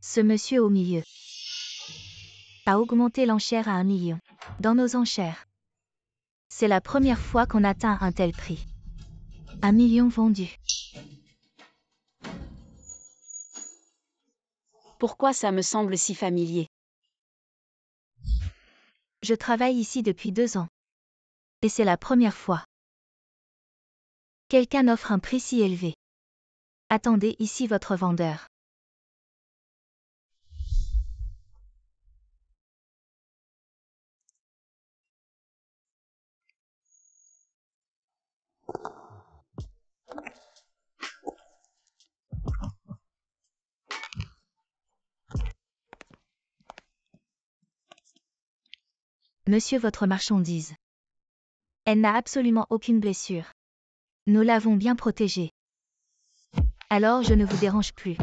Ce monsieur au milieu a augmenté l'enchère à 1 million. Dans nos enchères, c'est la première fois qu'on atteint un tel prix. 1 million vendu. Pourquoi ça me semble si familier? Je travaille ici depuis 2 ans. Et c'est la première fois. Quelqu'un offre un prix si élevé. Attendez ici votre vendeur. Monsieur, votre marchandise. Elle n'a absolument aucune blessure. Nous l'avons bien protégée. Alors je ne vous dérange plus.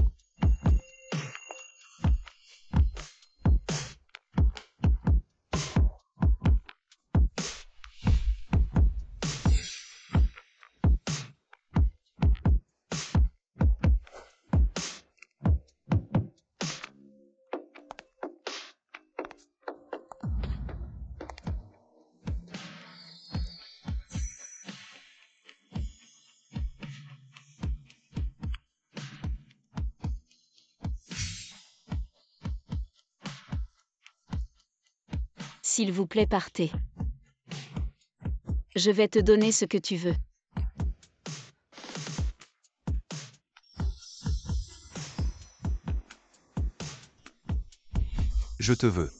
S'il vous plaît, partez. Je vais te donner ce que tu veux. Je te veux.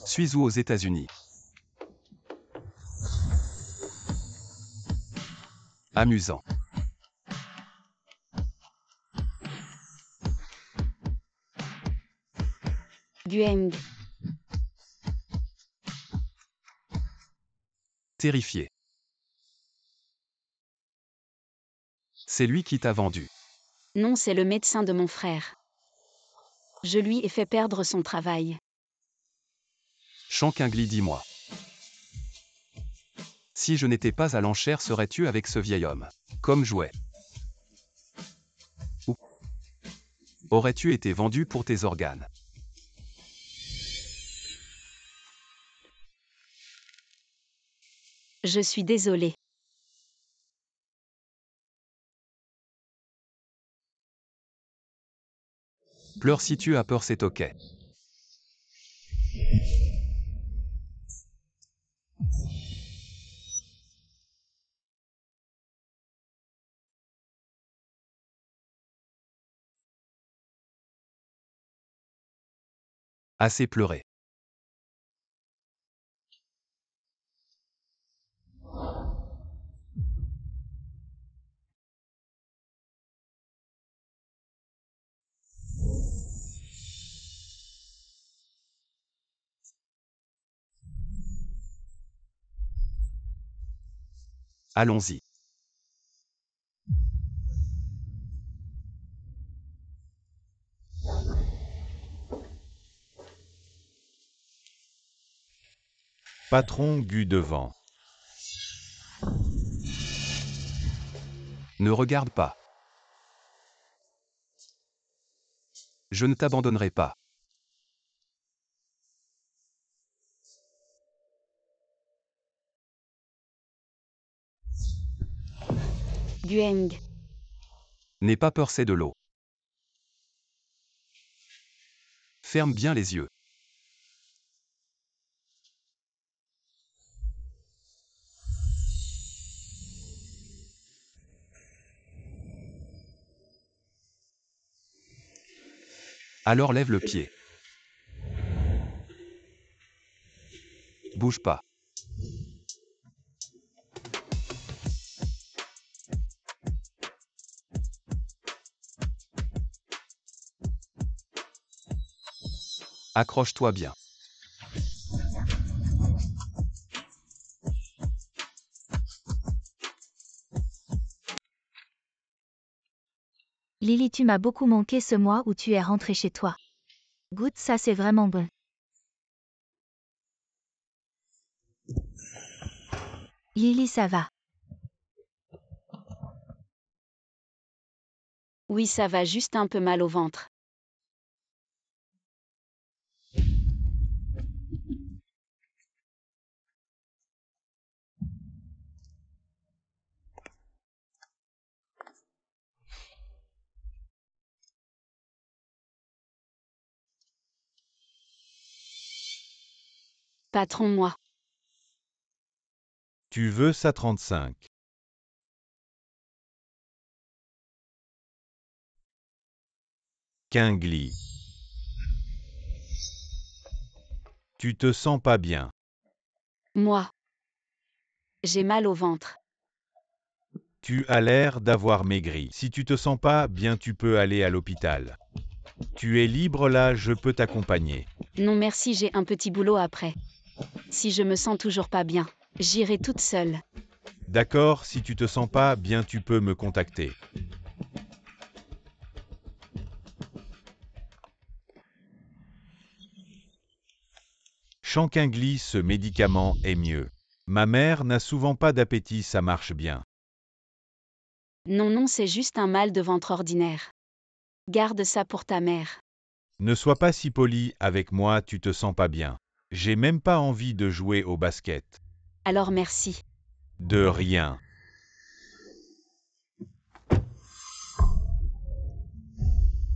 Suis où aux États-Unis? Amusant. Gueng. Terrifié. C'est lui qui t'a vendu. Non, c'est le médecin de mon frère. Je lui ai fait perdre son travail. Shankingli, dis-moi. Si je n'étais pas à l'enchère, serais-tu avec ce vieil homme? Comme jouet. Ou aurais-tu été vendu pour tes organes? Je suis désolé. Pleure si tu as peur, c'est ok. Assez pleuré. Allons-y. Patron Gu devant. Ne regarde pas. Je ne t'abandonnerai pas. Gueng. N'aie pas peur, c'est de l'eau. Ferme bien les yeux. Alors lève le pied. Bouge pas. Accroche-toi bien. Lily, tu m'as beaucoup manqué ce mois où tu es rentrée chez toi. Goûte, ça c'est vraiment bon. Lily, ça va. Oui, ça va, juste un peu mal au ventre. Patron, moi. Tu veux ça 35. Quingly. Tu te sens pas bien. Moi. J'ai mal au ventre. Tu as l'air d'avoir maigri. Si tu te sens pas bien, tu peux aller à l'hôpital. Tu es libre là, je peux t'accompagner. Non merci, j'ai un petit boulot après. Si je me sens toujours pas bien, j'irai toute seule. D'accord, si tu te sens pas bien, tu peux me contacter. Shankingly, ce médicament est mieux. Ma mère n'a souvent pas d'appétit, ça marche bien. Non, non, c'est juste un mal de ventre ordinaire. Garde ça pour ta mère. Ne sois pas si poli avec moi, tu te sens pas bien. J'ai même pas envie de jouer au basket. Alors merci. De rien.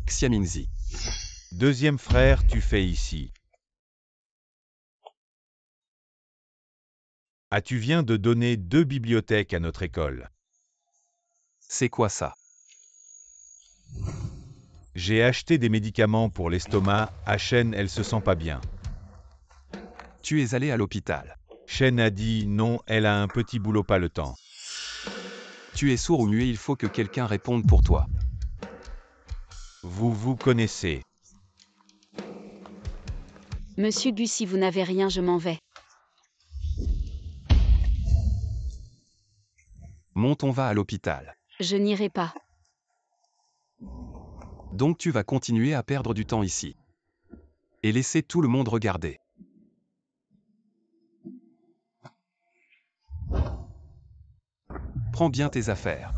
Xiaminzi. Deuxième frère, tu fais ici. Ah, tu viens de donner 2 bibliothèques à notre école. C'est quoi ça? J'ai acheté des médicaments pour l'estomac, à Shen, elle se sent pas bien. Tu es allé à l'hôpital. Shen a dit non, elle a un petit boulot, pas le temps. Tu es sourd ou muet, il faut que quelqu'un réponde pour toi. Vous vous connaissez. Monsieur Gu, si vous n'avez rien, je m'en vais. Monte, on va à l'hôpital. Je n'irai pas. Donc tu vas continuer à perdre du temps ici. Et laisser tout le monde regarder. Prends bien tes affaires.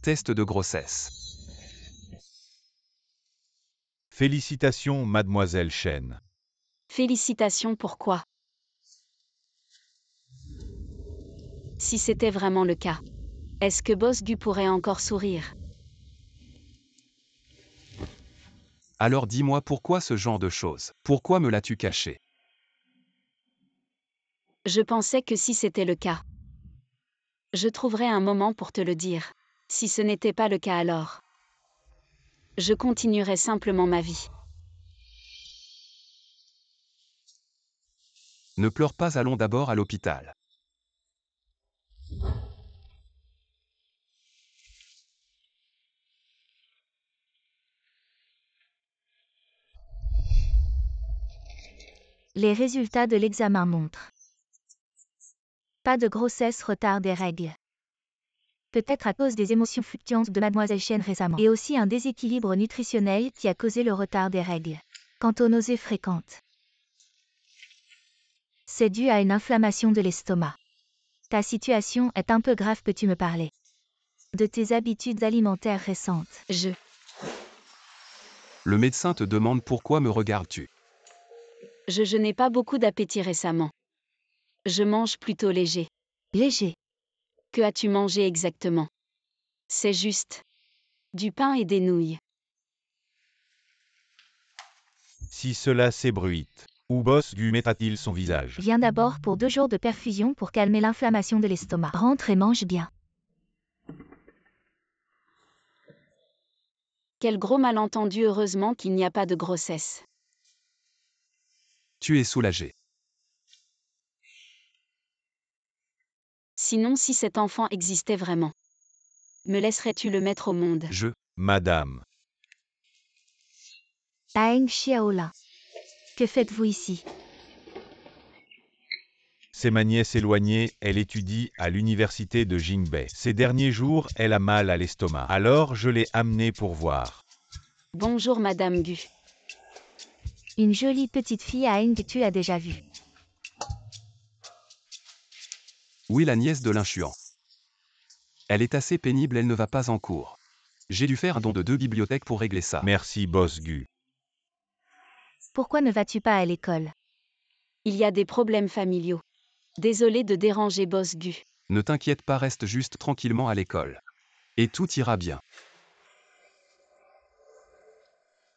Test de grossesse. Félicitations, mademoiselle Shen. Félicitations, pourquoi? Si c'était vraiment le cas. Est-ce que Boss Gu pourrait encore sourire? Alors dis-moi pourquoi ce genre de choses? Pourquoi me l'as-tu caché? Je pensais que si c'était le cas, je trouverais un moment pour te le dire. Si ce n'était pas le cas alors, je continuerais simplement ma vie. Ne pleure pas, allons d'abord à l'hôpital. Les résultats de l'examen montrent. Pas de grossesse, retard des règles. Peut-être à cause des émotions fluctuantes de Mademoiselle Chen récemment. Et aussi un déséquilibre nutritionnel qui a causé le retard des règles. Quant aux nausées fréquentes, c'est dû à une inflammation de l'estomac. Ta situation est un peu grave, peux-tu me parler de tes habitudes alimentaires récentes? Le médecin te demande pourquoi me regardes-tu? Je n'ai pas beaucoup d'appétit récemment. Je mange plutôt léger. Léger. Que as-tu mangé exactement? C'est juste du pain et des nouilles. Si cela s'ébruite. Où Boss Gu mettra-t-il son visage? Viens d'abord pour 2 jours de perfusion pour calmer l'inflammation de l'estomac. Rentre et mange bien. Quel gros malentendu, heureusement qu'il n'y a pas de grossesse. Tu es soulagé. Sinon, si cet enfant existait vraiment, me laisserais-tu le mettre au monde? Madame. Aeng Xiaola. Que faites-vous ici? C'est ma nièce éloignée, elle étudie à l'université de Jingbei. Ces derniers jours, elle a mal à l'estomac. Alors je l'ai amenée pour voir. Bonjour Madame Gu. Une jolie petite fille Aeng que tu as déjà vue. Oui, la nièce de l'inchuan. Elle est assez pénible, elle ne va pas en cours. J'ai dû faire un don de 2 bibliothèques pour régler ça. Merci Boss Gu. Pourquoi ne vas-tu pas à l'école? Il y a des problèmes familiaux. Désolé de déranger Boss Gu. Ne t'inquiète pas, reste juste tranquillement à l'école. Et tout ira bien.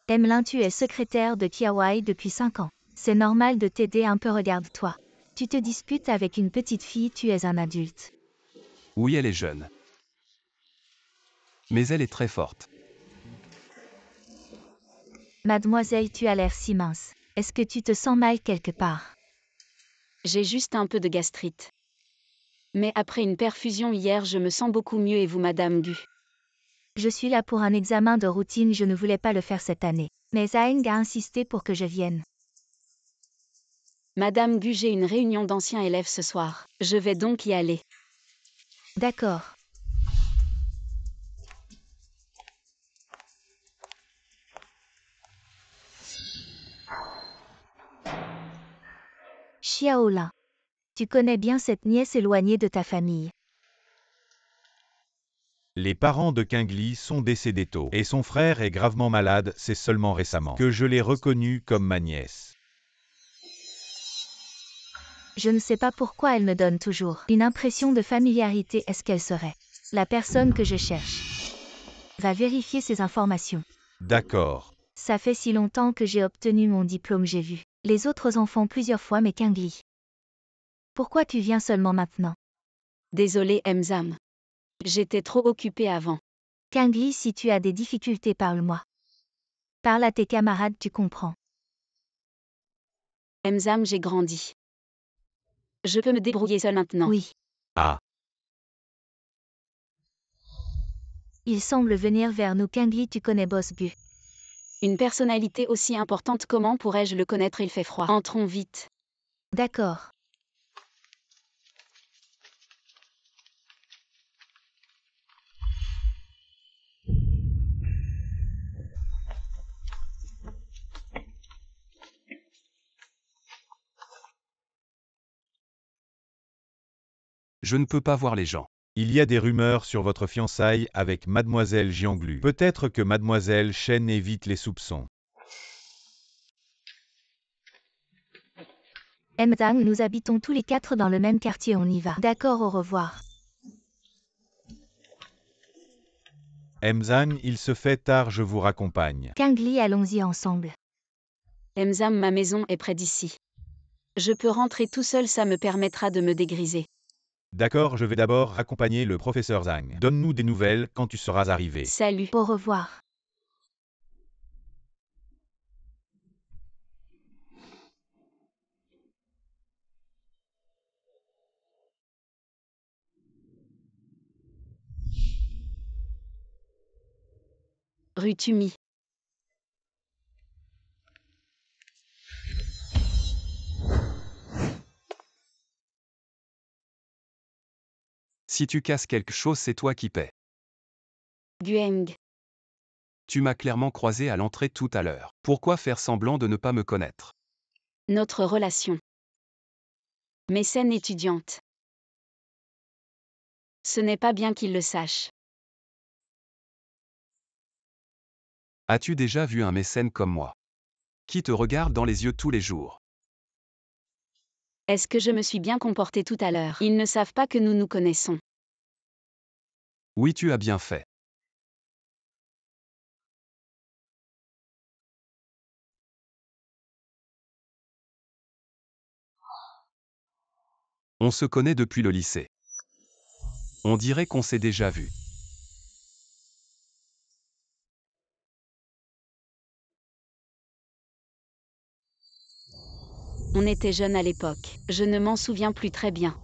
Emlin, tu es secrétaire de Kiawai depuis 5 ans. C'est normal de t'aider un peu, regarde-toi. Tu te disputes avec une petite fille, tu es un adulte. Oui, elle est jeune. Mais elle est très forte. Mademoiselle, tu as l'air si mince. Est-ce que tu te sens mal quelque part? J'ai juste un peu de gastrite. Mais après une perfusion hier, je me sens beaucoup mieux, et vous Madame Gu? Je suis là pour un examen de routine, je ne voulais pas le faire cette année. Mais Aeng a insisté pour que je vienne. Madame Gu, j'ai une réunion d'anciens élèves ce soir. Je vais donc y aller. D'accord. Xiaola. Tu connais bien cette nièce éloignée de ta famille. Les parents de Qingli sont décédés tôt, et son frère est gravement malade, c'est seulement récemment que je l'ai reconnue comme ma nièce. Je ne sais pas pourquoi elle me donne toujours une impression de familiarité. Est-ce qu'elle serait la personne que je cherche? Va vérifier ces informations. D'accord. Ça fait si longtemps que j'ai obtenu mon diplôme, j'ai vu les autres enfants plusieurs fois, mais Qingli. Pourquoi tu viens seulement maintenant? Désolé Emzam. J'étais trop occupée avant. Qingli, si tu as des difficultés, parle-moi. Parle à tes camarades, tu comprends. Emzam, j'ai grandi. Je peux me débrouiller seule maintenant. Oui. Ah. Il semble venir vers nous. Qingli, tu connais Boss Gu? Une personnalité aussi importante, comment pourrais-je le connaître? Il fait froid. Entrons vite. D'accord. Je ne peux pas voir les gens. Il y a des rumeurs sur votre fiançailles avec Mademoiselle Jianglu. Peut-être que Mademoiselle Shen évite les soupçons. Emzang, nous habitons tous les 4 dans le même quartier, on y va. D'accord, au revoir. Emzan, il se fait tard, je vous raccompagne. Qingli, allons-y ensemble. Emzam, ma maison est près d'ici. Je peux rentrer tout seul, ça me permettra de me dégriser. D'accord, je vais d'abord raccompagner le professeur Zhang. Donne-nous des nouvelles quand tu seras arrivé. Salut. Au revoir. Rue Tumi. Si tu casses quelque chose, c'est toi qui paies. Gueng. Tu m'as clairement croisé à l'entrée tout à l'heure. Pourquoi faire semblant de ne pas me connaître? Notre relation. Mécène étudiante. Ce n'est pas bien qu'il le sache. As-tu déjà vu un mécène comme moi? Qui te regarde dans les yeux tous les jours? Est-ce que je me suis bien comportée tout à l'heure? Ils ne savent pas que nous nous connaissons. Oui, tu as bien fait. On se connaît depuis le lycée. On dirait qu'on s'est déjà vu. On était jeunes à l'époque. Je ne m'en souviens plus très bien.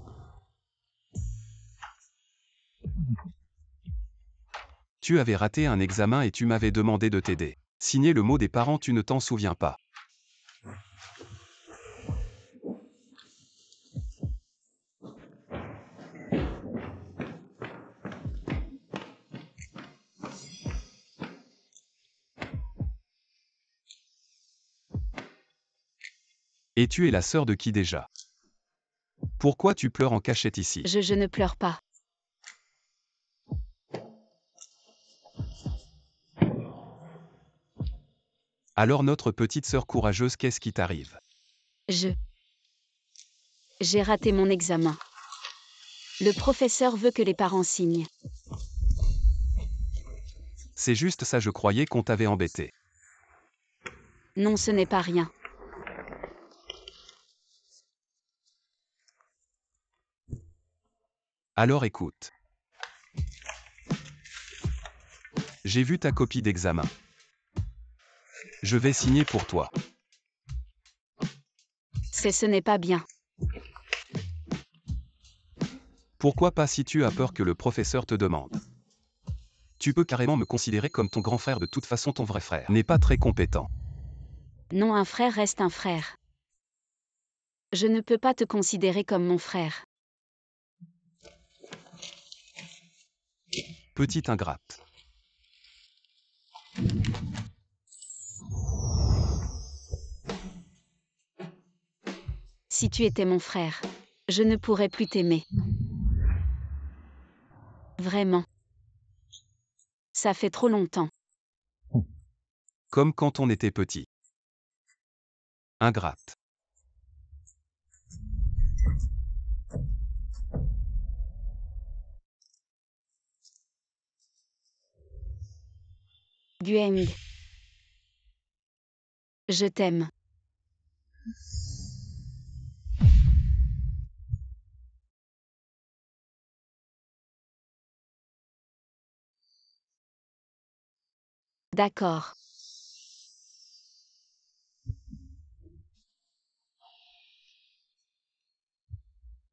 Tu avais raté un examen et tu m'avais demandé de t'aider. Signer le mot des parents, tu ne t'en souviens pas. Et tu es la sœur de qui déjà? Pourquoi tu pleures en cachette ici? Je ne pleure pas. Alors notre petite sœur courageuse, qu'est-ce qui t'arrive? J'ai raté mon examen. Le professeur veut que les parents signent. C'est juste ça, je croyais qu'on t'avait embêté. Non, ce n'est pas rien. Alors écoute. J'ai vu ta copie d'examen. Je vais signer pour toi. Ce n'est pas bien. Pourquoi pas si tu as peur que le professeur te demande? Tu peux carrément me considérer comme ton grand frère, de toute façon ton vrai frère n'est pas très compétent. Non, un frère reste un frère. Je ne peux pas te considérer comme mon frère. Petite ingrate. Si tu étais mon frère, je ne pourrais plus t'aimer. Vraiment. Ça fait trop longtemps. Comme quand on était petit. Ingrate. Gueng. Je t'aime. D'accord.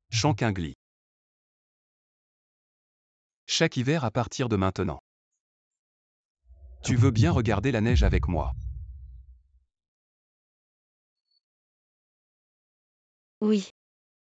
Shankingli. Chaque hiver à partir de maintenant. Tu veux bien regarder la neige avec moi? Oui.